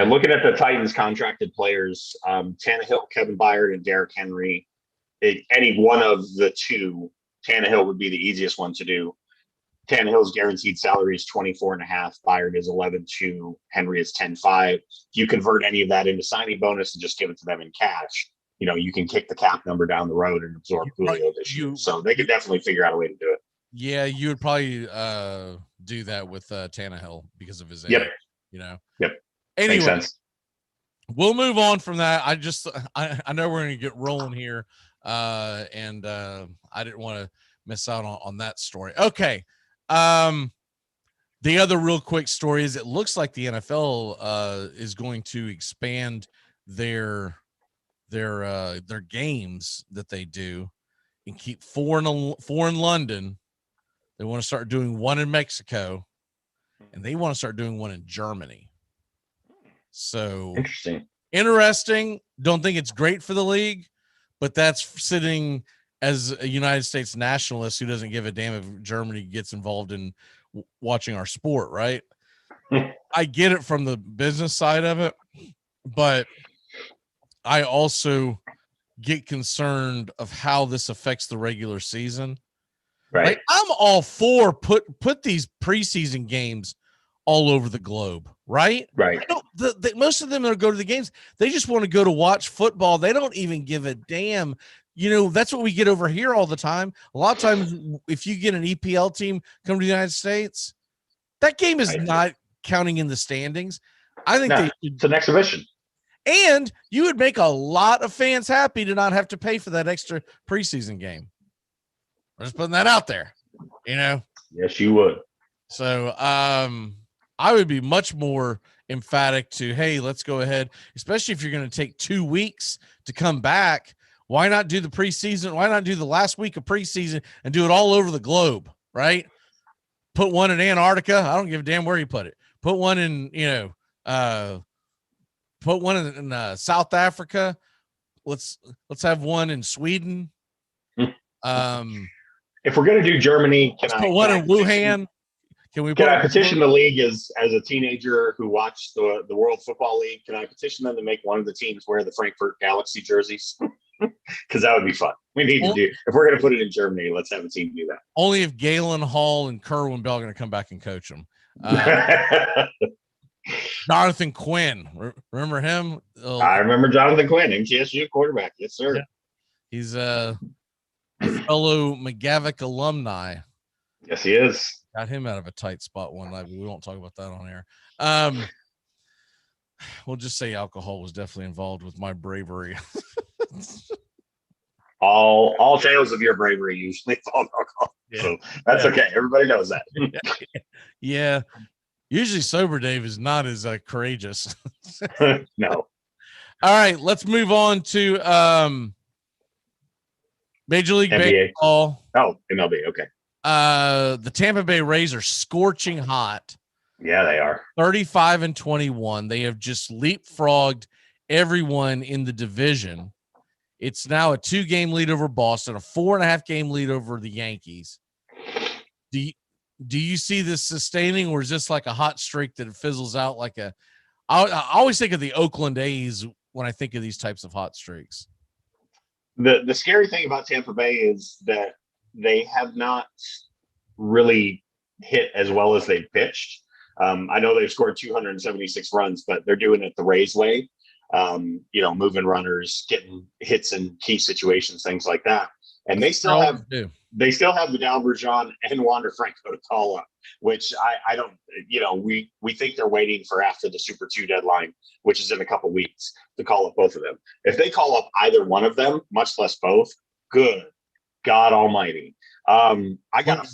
Looking at the Titans contracted players, Tannehill, Kevin Byard, and Derrick Henry, any one of the two, Tannehill would be the easiest one to do. Tannehill's guaranteed salary is $24.5. Byard is $11.2. Henry is $10.5. If you convert any of that into signing bonus and just give it to them in cash, you can kick the cap number down the road and absorb Julio this year. So they could definitely figure out a way to do it. Yeah, you would probably do that with Tannehill because of his age. Yep. Anyway, makes sense. We'll move on from that. I know we're going to get rolling here, and I didn't want to miss out on that story. Okay. The other real quick story is it looks like the NFL is going to expand their games that they do and keep four in London. They want to start doing one in Mexico, and they want to start doing one in Germany. So interesting. Don't think it's great for the league, but that's sitting as a United States nationalist who doesn't give a damn if Germany gets involved in watching our sport, right? I get it from the business side of it, but I also get concerned of how this affects the regular season. Right. Like, I'm all for put these preseason games all over the globe, right? Right. Most of them that go to the games, they just want to go to watch football. They don't even give a damn. That's what we get over here all the time. A lot of times, if you get an EPL team come to the United States, that game is not counting in the standings. I think it's an exhibition. And you would make a lot of fans happy to not have to pay for that extra preseason game. I'm just putting that out there, Yes, you would. So I would be much more emphatic to, hey, let's go ahead, especially if you're going to take 2 weeks to come back. Why not do the preseason? Why not do the last week of preseason and do it all over the globe, right? Put one in Antarctica. I don't give a damn where you put it. Put one in, put one in South Africa. Let's have one in Sweden. If we're going to do Germany, put one in Wuhan. Can I petition the league as a teenager who watched the World Football League? Can I petition them to make one of the teams wear the Frankfurt Galaxy jerseys? Because that would be fun. We need to do. If we're going to put it in Germany, let's have a team do that. Only if Galen Hall and Kerwin Bell are going to come back and coach them. Jonathan Quinn, remember him? I remember Jonathan Quinn, MTSU quarterback. Yes, sir. Yeah. He's a fellow McGavick alumni. Yes, he is. Got him out of a tight spot one night, but we won't talk about that on air. We'll just say alcohol was definitely involved with my bravery. all tales of your bravery usually involve alcohol. Yeah. So that's okay. Everybody knows that. Yeah. Usually sober Dave is not as courageous. No. All right, let's move on to Major League NBA. Baseball. Oh, MLB. Okay. The Tampa Bay Rays are scorching hot. Yeah, they are 35-21. They have just leapfrogged everyone in the division. It's now a 2-game lead over Boston, a 4.5-game lead over the Yankees. Do you see this sustaining, or is this like a hot streak that fizzles out like I always think of the Oakland A's when I think of these types of hot streaks. The scary thing about Tampa Bay is that they have not really hit as well as they've pitched. I know they've scored 276 runs, but they're doing it the Rays way. Moving runners, getting hits in key situations, things like that. And they still have Vidal Bergeron and Wander Franco to call up, which I don't, we think they're waiting for after the Super 2 deadline, which is in a couple weeks, to call up both of them. If they call up either one of them, much less both, good God Almighty. I got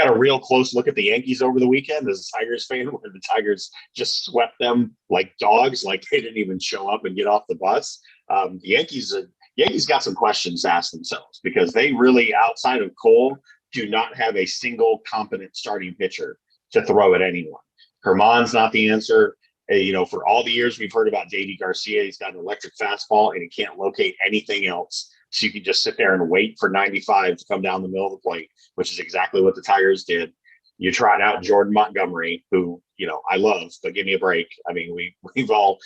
a real close look at the Yankees over the weekend as a Tigers fan, where the Tigers just swept them like dogs, like they didn't even show up and get off the bus. The Yankees got some questions to ask themselves, because they really, outside of Cole, do not have a single competent starting pitcher to throw at anyone. Herman's not the answer. For all the years we've heard about Davey Garcia, he's got an electric fastball and he can't locate anything else. So you can just sit there and wait for 95 to come down the middle of the plate, which is exactly what the Tigers did. You trot out Jordan Montgomery, who, I love, but give me a break. I mean, we've all,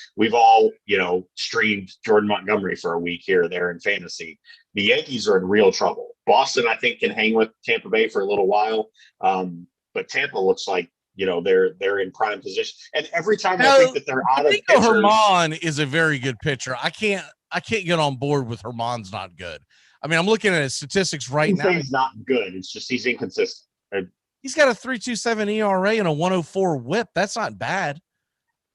streamed Jordan Montgomery for a week here or there in fantasy. The Yankees are in real trouble. Boston, I think, can hang with Tampa Bay for a little while. But Tampa looks like, they're in prime position. And every time I think that they're out of pitchers, Herman is a very good pitcher. I can't get on board with Herman's not good. I mean, I'm looking at his statistics right now. He's not good. It's just he's inconsistent. He's got a 3.27 ERA and a 104 WHIP. That's not bad.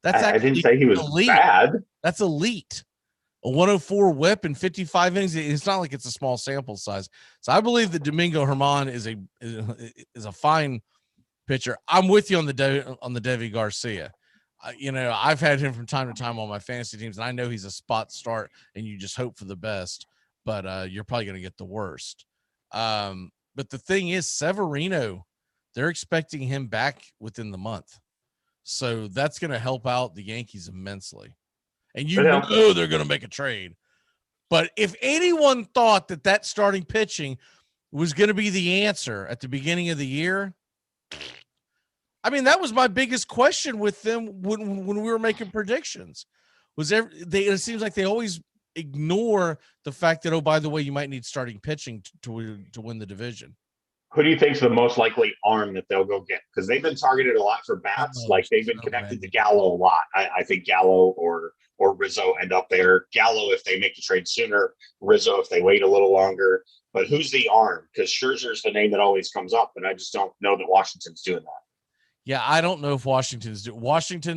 I didn't say he was elite. bad. That's elite. A 104 WHIP in 55 innings. It's not like it's a small sample size. So I believe that Domingo Herman is a fine pitcher. I'm with you on the Davey Garcia. I've had him from time to time on my fantasy teams, and I know he's a spot start, and you just hope for the best, but you're probably going to get the worst. But the thing is, Severino, they're expecting him back within the month. So that's going to help out the Yankees immensely. And know they're going to make a trade. But if anyone thought that starting pitching was going to be the answer at the beginning of the year, I mean, that was my biggest question with them when we were making predictions. It seems like they always ignore the fact that, oh, by the way, you might need starting pitching to win the division. Who do you think is the most likely arm that they'll go get? Because they've been targeted a lot for bats. They've been connected to Gallo a lot. I think Gallo or Rizzo end up there. Gallo if they make the trade sooner. Rizzo if they wait a little longer. But who's the arm? Because Scherzer's the name that always comes up, and I just don't know that Washington's doing that. Yeah, I don't know if Washington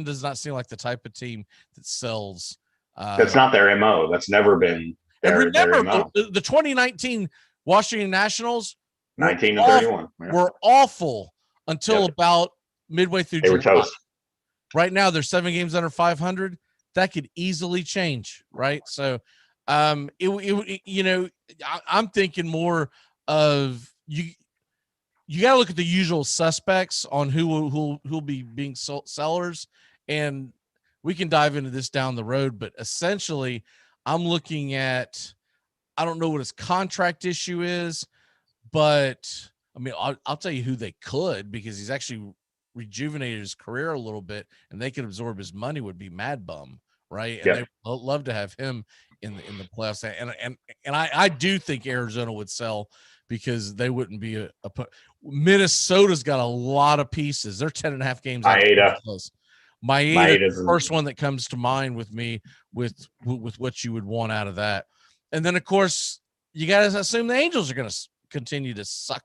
does not seem like the type of team that sells. That's not their MO. That's never been their MO. The 2019 Washington Nationals 19-31 were awful until about midway through July. They were toast. Right now, they're 7 games under 500. That could easily change, right? So, I'm thinking more of you. You got to look at the usual suspects on who'll be being sellers, and we can dive into this down the road. But essentially, I'm looking at, I don't know what his contract issue is, but I mean, I'll tell you who they could, because he's actually rejuvenated his career a little bit, and they could absorb his money, would be Mad Bum, right? And they would love to have him in the playoffs. And I do think Arizona would sell, because they wouldn't be a Minnesota's got a lot of pieces. They're 10.5 games out. Maeda's the first one that comes to mind with me with what you would want out of that. And then, of course, you got to assume the Angels are going to continue to suck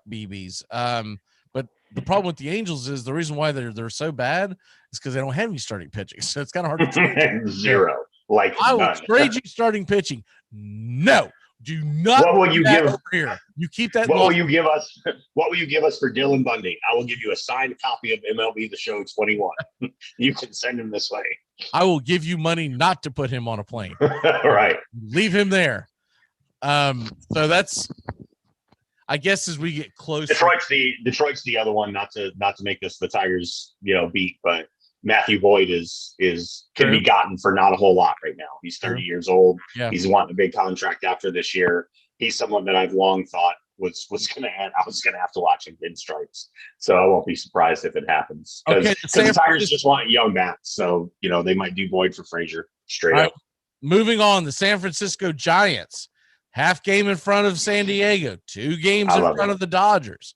BBs. But the problem with the Angels is the reason why they're so bad is because they don't have any starting pitching. So it's kind of hard to trade. Zero. Like I will none. trade you starting pitching. No, do not. What will you give over here? You keep that. What will you give us? What will you give us for Dylan Bundy? I will give you a signed copy of MLB The Show 21. You can send him this way. I will give you money not to put him on a plane. Right. Leave him there. So that's, I guess, as we get closer. Detroit's the other one. Not to make this the Tigers, beat, but Matthew Boyd can be gotten for not a whole lot right now. He's 30 years old. Yeah. He's wanting a big contract after this year. He's someone that I've long thought was going to end. I was going to have to watch him in stripes. So I won't be surprised if it happens. Because the Tigers just want young bats. So, they might do Boyd for Frazier straight up. Moving on, the San Francisco Giants, half game in front of San Diego, 2 games in front of the Dodgers.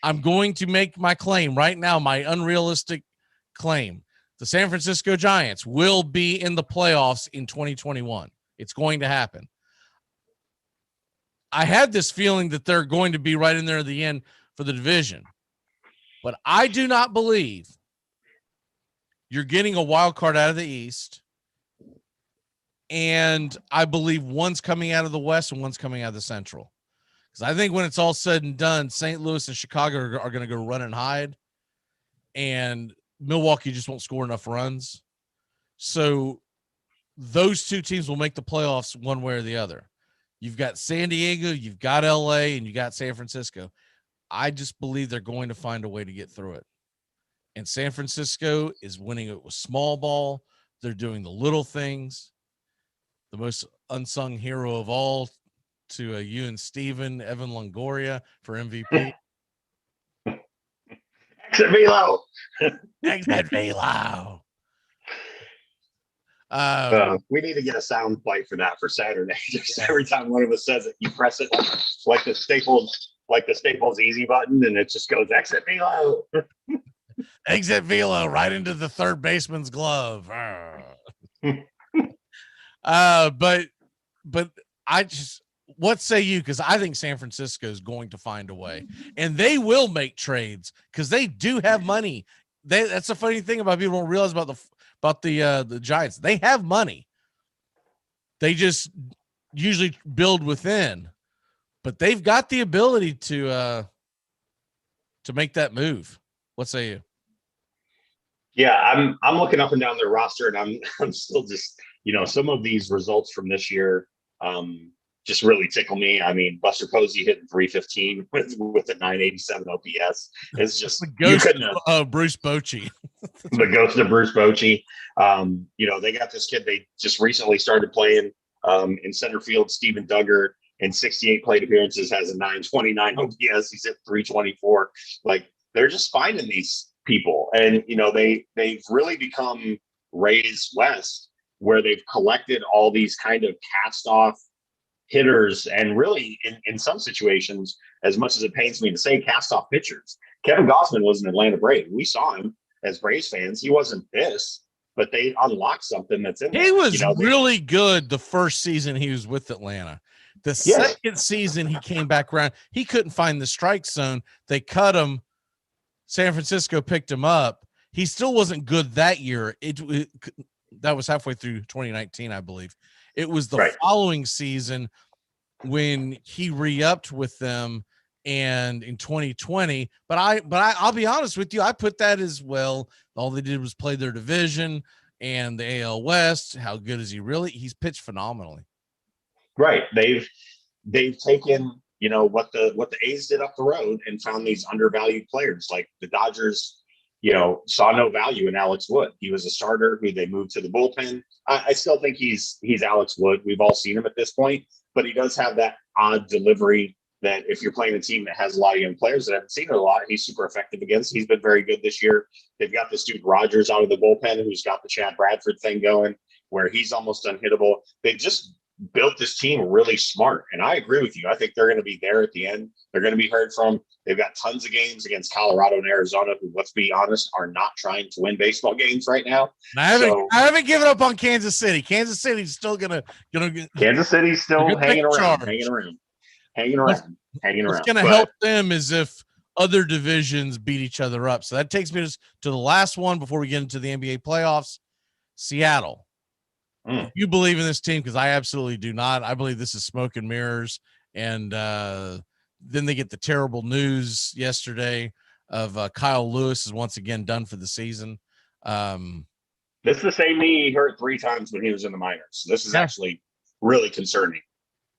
I'm going to make my claim right now, my unrealistic claim. The San Francisco Giants will be in the playoffs in 2021. It's going to happen. I had this feeling that they're going to be right in there at the end for the division, but I do not believe you're getting a wild card out of the East. And I believe one's coming out of the West and one's coming out of the Central. Because I think when it's all said and done, St. Louis and Chicago are going to go run and hide. And Milwaukee just won't score enough runs. So those 2 teams will make the playoffs one way or the other. You've got San Diego, you've got LA, and you got San Francisco. I just believe they're going to find a way to get through it. And San Francisco is winning it with small ball. They're doing the little things. The most unsung hero of all to you and Steven, Evan Longoria for MVP. Exit Velo. Exit Velo. We need to get a sound bite for that for Saturday. Just every time one of us says it, you press it like the Staples easy button, and it just goes exit Velo. Exit Velo right into the third baseman's glove. But I just, what say you? Because I think San Francisco is going to find a way, and they will make trades because they do have money. That's a funny thing about people don't realize about the Giants. They have money. They just usually build within, but they've got the ability to make that move. What say you? Yeah, I'm looking up and down their roster, and I'm still just, some of these results from this year just really tickle me. I mean, Buster Posey hitting 315 with a 987 OPS. It's just Bruce Bochy. The ghost of Bruce Bochy. They got this kid they just recently started playing in center field, Steven Duggar, in 68 plate appearances, has a 929 OPS. He's at 324. Like, they're just finding these people, and they've really become Rays West, where they've collected all these kind of cast off hitters, and really in some situations, as much as it pains me to say, cast off pitchers. Kevin Gausman was an Atlanta Brave. We saw him as Braves fans. He wasn't this, but they unlocked something that's in there. He was really good the first season he was with Atlanta. The second season he came back around, he couldn't find the strike zone. They cut him. San Francisco picked him up. He still wasn't good that year. That was halfway through 2019, I believe. It was the following season when he re-upped with them, and in 2020. But I'll be honest with you, I put that as well. All they did was play their division and the AL West. How good is he really? He's pitched phenomenally. Right. They've taken, what the A's did up the road and found these undervalued players. Like the Dodgers, saw no value in Alex Wood. He was a starter who they moved to the bullpen. I still think he's Alex Wood. We've all seen him at this point, but he does have that odd delivery that if you're playing a team that has a lot of young players that haven't seen it a lot, he's super effective against. He's been very good this year. They've got this dude Rogers out of the bullpen who's got the Chad Bradford thing going where he's almost unhittable. They just built this team really smart. And I agree with you. I think they're going to be there at the end. They're going to be heard from. They've got tons of games against Colorado and Arizona, who, let's be honest, are not trying to win baseball games right now. I haven't given up on Kansas City. Kansas City's still gonna Kansas City's still hanging around. What's going to help them is if other divisions beat each other up. So that takes me to the last one before we get into the NBA playoffs. Seattle. You believe in this team? Because I absolutely do not. I believe this is smoke and mirrors. And then they get the terrible news yesterday of Kyle Lewis is once again done for the season. This is the same knee he hurt 3 times when he was in the minors. This is actually really concerning.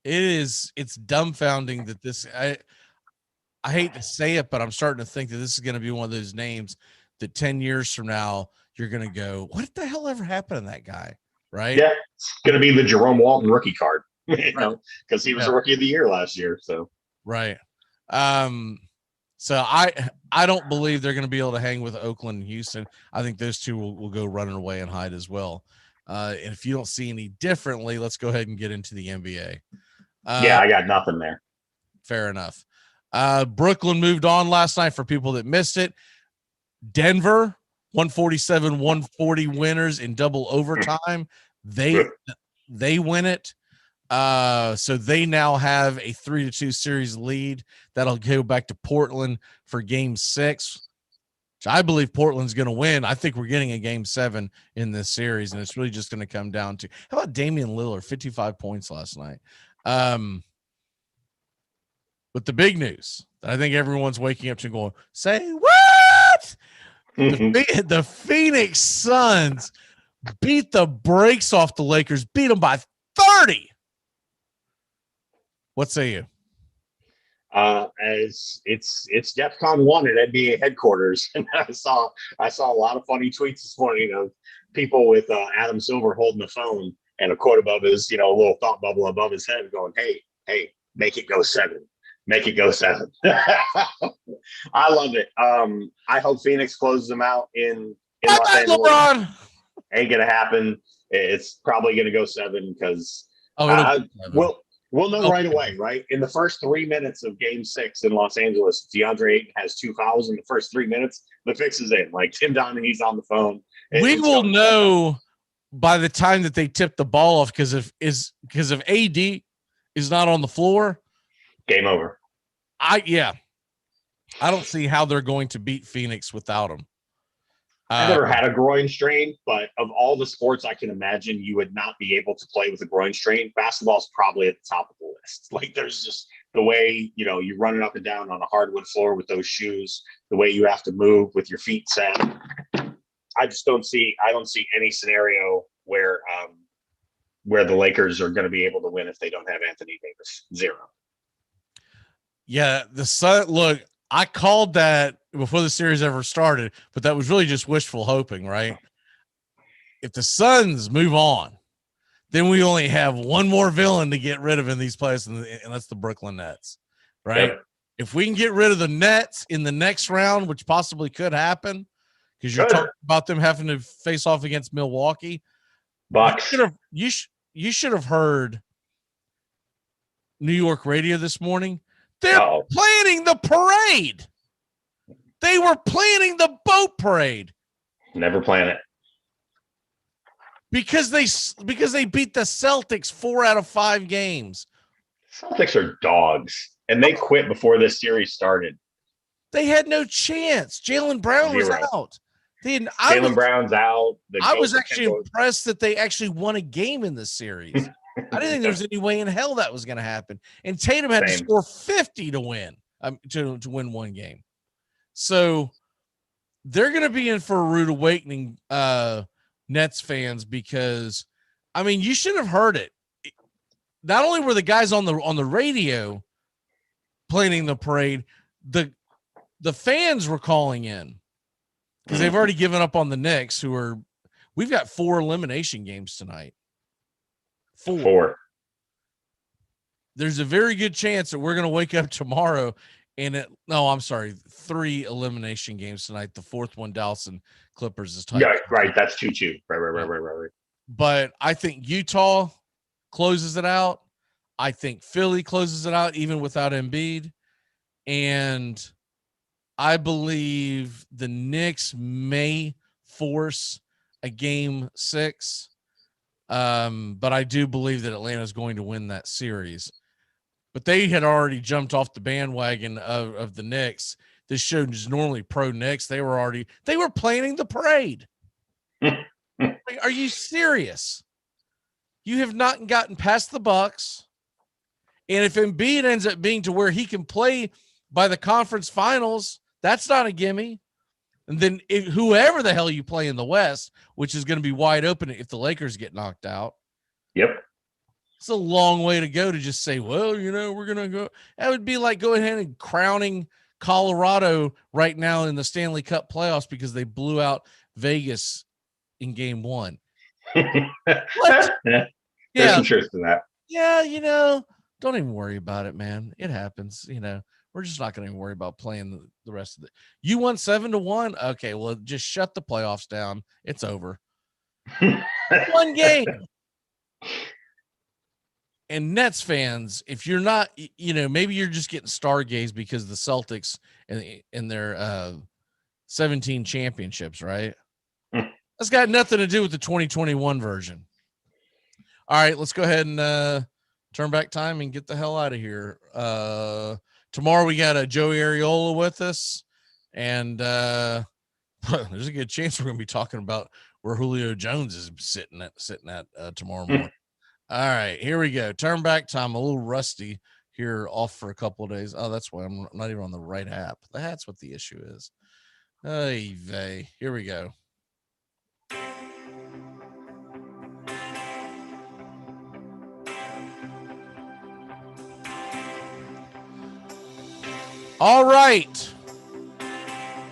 It's dumbfounding that this, I hate to say it, but I'm starting to think that this is going to be one of those names that 10 years from now, you're going to go, what the hell ever happened to that guy? Right. Yeah. It's going to be the Jerome Walton rookie card, because he was a rookie of the year last year. So, right. So I don't believe they're going to be able to hang with Oakland and Houston. I think those two will go running away and hide as well. And if you don't see any differently, let's go ahead and get into the NBA. I got nothing there. Fair enough. Brooklyn moved on last night for people that missed it. Denver, 147-140 winners in double overtime. They win it. So they now have a 3-2 series lead. That'll go back to Portland for game 6, which I believe Portland's going to win. I think we're getting a game 7 in this series, and it's really just going to come down to, how about Damian Lillard, 55 points last night. But the big news that I think everyone's waking up to going, say what? The Phoenix Suns beat the brakes off the Lakers, beat them by 30. What say you? As it's DEFCON 1 at NBA headquarters, and I saw a lot of funny tweets this morning of people with Adam Silver holding the phone and a quote above his, a little thought bubble above his head, going, "Hey, make it go 7, make it go 7." I love it. I hope Phoenix closes them out in Los Angeles. LeBron. Ain't gonna happen. It's probably gonna go 7 because we'll know right away, right? In the first 3 minutes of game 6 in Los Angeles, DeAndre Ayton has 2 fouls in the first 3 minutes. The fix is in. Like Tim Donaghy's on the phone. We will know by the time that they tip the ball off, because if AD is not on the floor, game over. I don't see how they're going to beat Phoenix without him. I never had a groin strain, but of all the sports I can imagine you would not be able to play with a groin strain, basketball's probably at the top of the list. Like there's just the way, you run it up and down on a hardwood floor with those shoes, the way you have to move with your feet set. I don't see any scenario where the Lakers are going to be able to win if they don't have Anthony Davis. 0. Yeah, the Sun, look, I called that before the series ever started, but that was really just wishful hoping, right? If the Suns move on, then we only have one more villain to get rid of in these playoffs, and that's the Brooklyn Nets, right? Yep. If we can get rid of the Nets in the next round, which possibly could happen, because you're talking about them having to face off against Milwaukee. Bucks. You should have heard New York radio this morning. They're planning the parade. They were planning the boat parade. Never plan it. Because they beat the Celtics 4 out of 5 games. Celtics are dogs, and they quit before this series started. They had no chance. Jaylen Brown was out. Jaylen Brown's out. I was actually impressed that they actually won a game in this series. I didn't think there was any way in hell that was going to happen. And Tatum had to score 50 to win, to win one game. So they're going to be in for a rude awakening, Nets fans, because you should have heard it. Not only were the guys on the radio planning the parade, the fans were calling in because they've already given up on the Knicks, we've got 4 elimination games tonight. 4. there's a very good chance that we're going to wake up tomorrow and 3 elimination games tonight. The fourth one, Dallas and Clippers is tied. Yeah, right. That's 2-2. Right. But I think Utah closes it out. I think Philly closes it out even without Embiid. And I believe the Knicks may force a game 6. But I do believe that Atlanta is going to win that series. But they had already jumped off the bandwagon of the Knicks. This show is normally pro Knicks. They were planning the parade. Like, are you serious? You have not gotten past the Bucks. And if Embiid ends up being to where he can play by the conference finals, that's not a gimme. And then whoever the hell you play in the West, which is going to be wide open if the Lakers get knocked out. Yep. It's a long way to go to just say, well, we're going to go. That would be like going ahead and crowning Colorado right now in the Stanley Cup playoffs because they blew out Vegas in game 1. What? There's some truth to that. Yeah, don't even worry about it, man. It happens. We're just not going to worry about playing the rest of it. You won 7-1. Okay, well, just shut the playoffs down. It's over. One game. And Nets fans, if you're not, maybe you're just getting stargazed because the Celtics and their 17 championships, right? That's got nothing to do with the 2021 version. All right, let's go ahead and turn back time and get the hell out of here. Tomorrow we got Joey Areola with us, and there's a good chance we're going to be talking about where Julio Jones is sitting at tomorrow morning. All right, here we go. Turn back time. A little rusty here, off for a couple of days. Oh, that's why I'm not even on the right app. That's what the issue is. Hey, vey. Here we go. All right.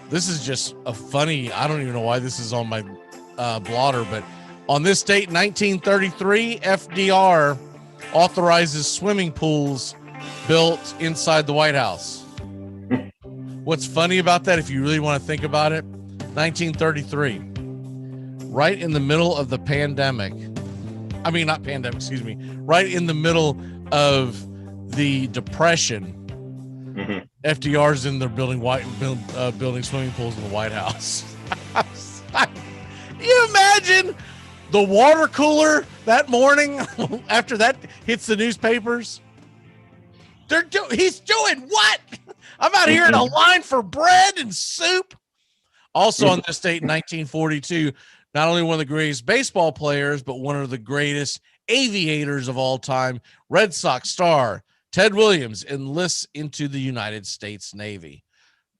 This is just a funny, I don't even know why this is on my blotter, but on this date, 1933, FDR authorizes swimming pools built inside the White House. What's funny about that, if you really want to think about it, 1933, right in the middle of the pandemic. I mean, not pandemic, excuse me. Right in the middle of the Depression. Mm-hmm. FDR's in there building swimming pools in the White House. Can you imagine the water cooler that morning after that hits the newspapers? He's doing what? I'm out here in a line for bread and soup. Also on this date, 1942, not only one of the greatest baseball players, but one of the greatest aviators of all time, Red Sox star Ted Williams enlists into the United States Navy.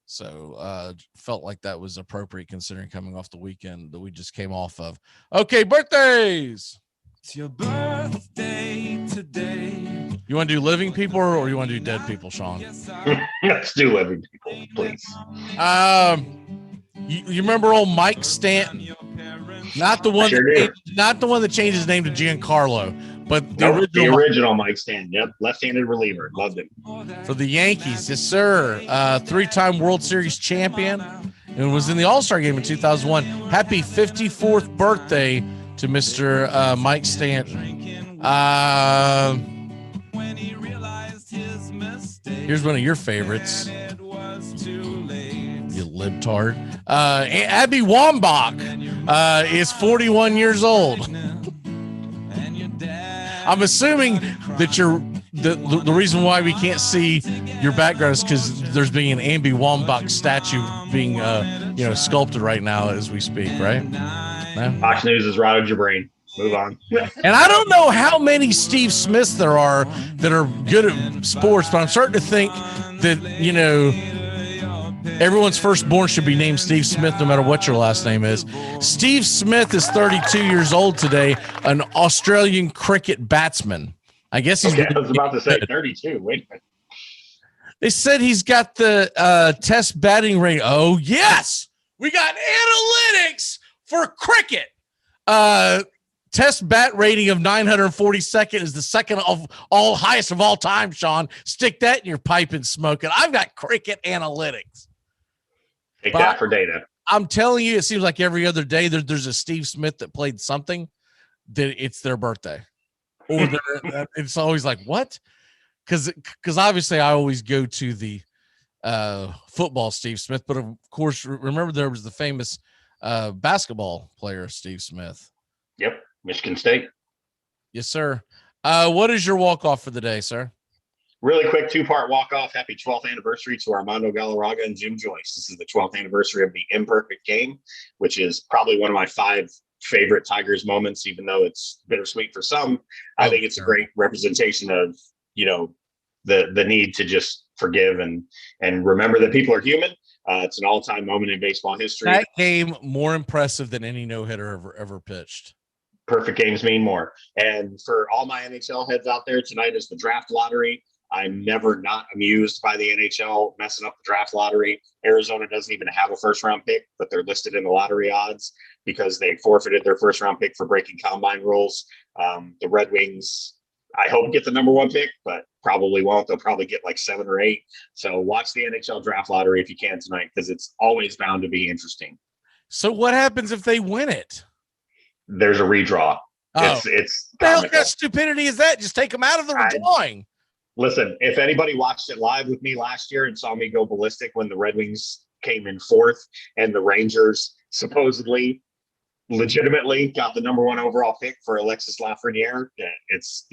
So felt like that was appropriate considering coming off the weekend that we just came off of. Okay, birthdays. It's your birthday today. You want to do living people or you want to do dead people, Sean? Let's do living people, please. You remember old Mike Stanton? Not the one that changed his name to Giancarlo, but the original Mike Stanton. Yep, left-handed reliever. Loved him. For the Yankees, yes, sir. 3-time World Series champion and was in the All-Star game in 2001. Happy 54th birthday to Mr. Mike Stanton. Here's one of your favorites. You libtard. Abby Wambach is 41 years old. I'm assuming that the reason why we can't see your background is because there's being an Abby Wambach statue being sculpted right now as we speak, right? No? Fox News has rotted your brain. Move on. And I don't know how many Steve Smiths there are that are good at sports, but I'm starting to think that, everyone's firstborn should be named Steve Smith no matter what your last name is. Steve Smith is 32 years old today, an Australian cricket batsman. I guess he's... I was about to say 32. Wait a minute. They said he's got the test batting rate. Oh, yes! We got analytics for cricket. Test bat rating of 942nd is the second of all highest of all time, Sean. Stick that in your pipe and smoke it. I've got Cricket Analytics. Take that for data. I'm telling you, it seems like every other day there's a Steve Smith that played something that it's their birthday. Or it's always like, what? Because obviously I always go to the football Steve Smith, but of course, remember there was the famous basketball player, Steve Smith. Yep. Michigan State. Yes, sir. What is your walk-off for the day, sir? Really quick 2-part walk-off. Happy 12th anniversary to Armando Galarraga and Jim Joyce. This is the 12th anniversary of the imperfect game, which is probably one of my 5 favorite Tigers moments, even though it's bittersweet for some. I think it's a great representation of, the need to just forgive and remember that people are human. It's an all-time moment in baseball history. That game more impressive than any no-hitter ever pitched. Perfect games mean more. And for all my NHL heads out there, tonight is the draft lottery. I'm never not amused by the NHL messing up the draft lottery. Arizona doesn't even have a first-round pick, but they're listed in the lottery odds because they forfeited their first-round pick for breaking combine rules. The Red Wings, I hope, get the number 1 pick, but probably won't. They'll probably get like 7 or 8. So watch the NHL draft lottery if you can tonight, because it's always bound to be interesting. So what happens if they win it? There's a redraw. Oh. It's the hell kind of stupidity is that? Just take them out of the drawing. Listen, if anybody watched it live with me last year and saw me go ballistic when the Red Wings came in 4th and the Rangers supposedly legitimately got the number 1 overall pick for Alexis Lafreniere, it's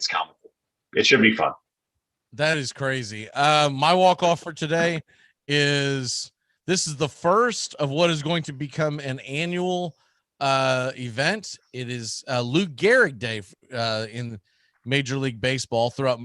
comical. It should be fun. That is crazy. My walk-off for today is this is the first of what is going to become an annual event. It is Lou Gehrig Day in Major League Baseball. Throughout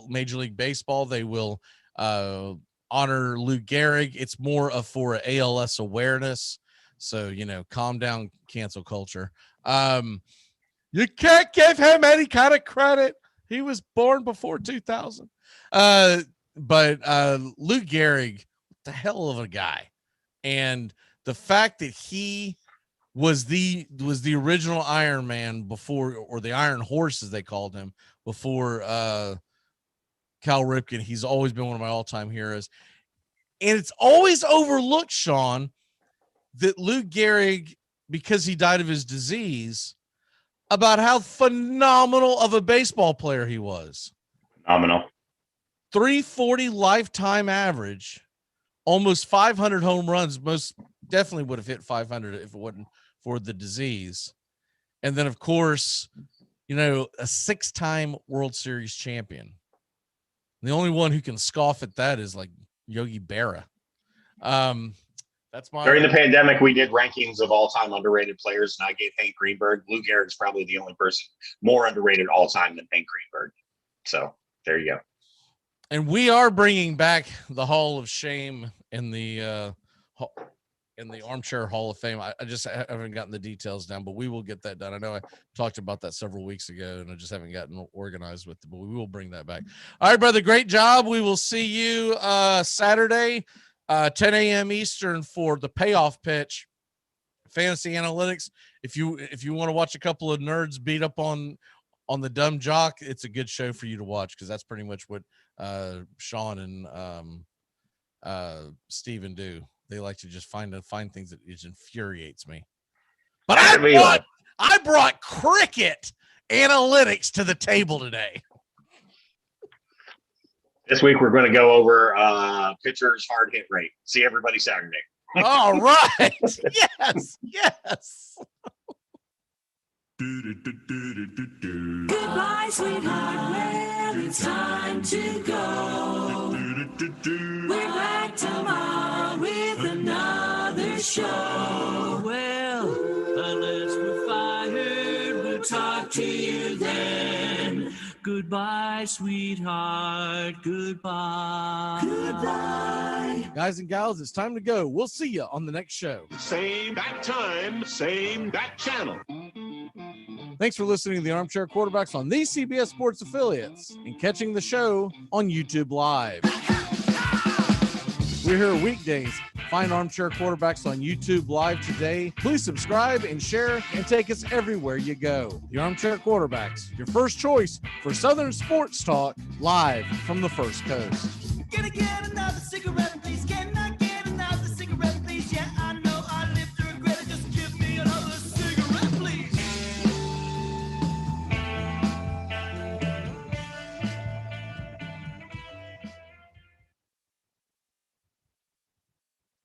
Major League Baseball, they will honor Lou Gehrig. It's more of for ALS awareness. So, calm down, cancel culture. You can't give him any kind of credit. He was born before 2000. But Lou Gehrig, the hell of a guy. And the fact that he was the original Iron Man before, or the Iron Horse as they called him before Cal Ripken. He's always been one of my all-time heroes. And it's always overlooked, Sean, that Lou Gehrig, because he died of his disease, about how phenomenal of a baseball player he was. Phenomenal. 340 lifetime average, almost 500 home runs. Most definitely would have hit 500 if it wasn't for the disease. And then, of course, a 6-time World Series champion. The only one who can scoff at that is like Yogi Berra. That's my During the pandemic, we did rankings of all-time underrated players, and I gave Hank Greenberg. Lou Gehrig's probably the only person more underrated all-time than Hank Greenberg. So there you go. And we are bringing back the Hall of Shame in the Armchair Hall of Fame. I just haven't gotten the details down, but we will get that done. I know I talked about that several weeks ago, and I just haven't gotten organized with it, but we will bring that back. All right, brother, great job. We will see you Saturday, 10 a.m. Eastern for the payoff pitch, Fantasy Analytics. If you want to watch a couple of nerds beat up on the dumb jock, it's a good show for you to watch, because that's pretty much what Sean and Steven do. They like to just find things that just infuriates me. But I brought Cricket Analytics to the table today. This week, we're going to go over pitchers' hard hit rate. See everybody Saturday. All right. Yes. Goodbye, sweetheart. Well, it's time to go. We're back tomorrow with another show. Well, unless we're fired, we'll talk to you then. Goodbye, sweetheart. Goodbye. Goodbye. Guys and gals, it's time to go. We'll see you on the next show. Same bat time, same bat channel. Thanks for listening to the Armchair Quarterbacks on these CBS Sports affiliates and catching the show on YouTube Live. We're here weekdays, Find Armchair Quarterbacks on YouTube Live today. Please subscribe and share and take us everywhere you go. The Armchair Quarterbacks, your first choice for Southern sports talk, live from the First Coast. Can I get another cigarette, please? Can I get another cigarette, please? Yeah, I know.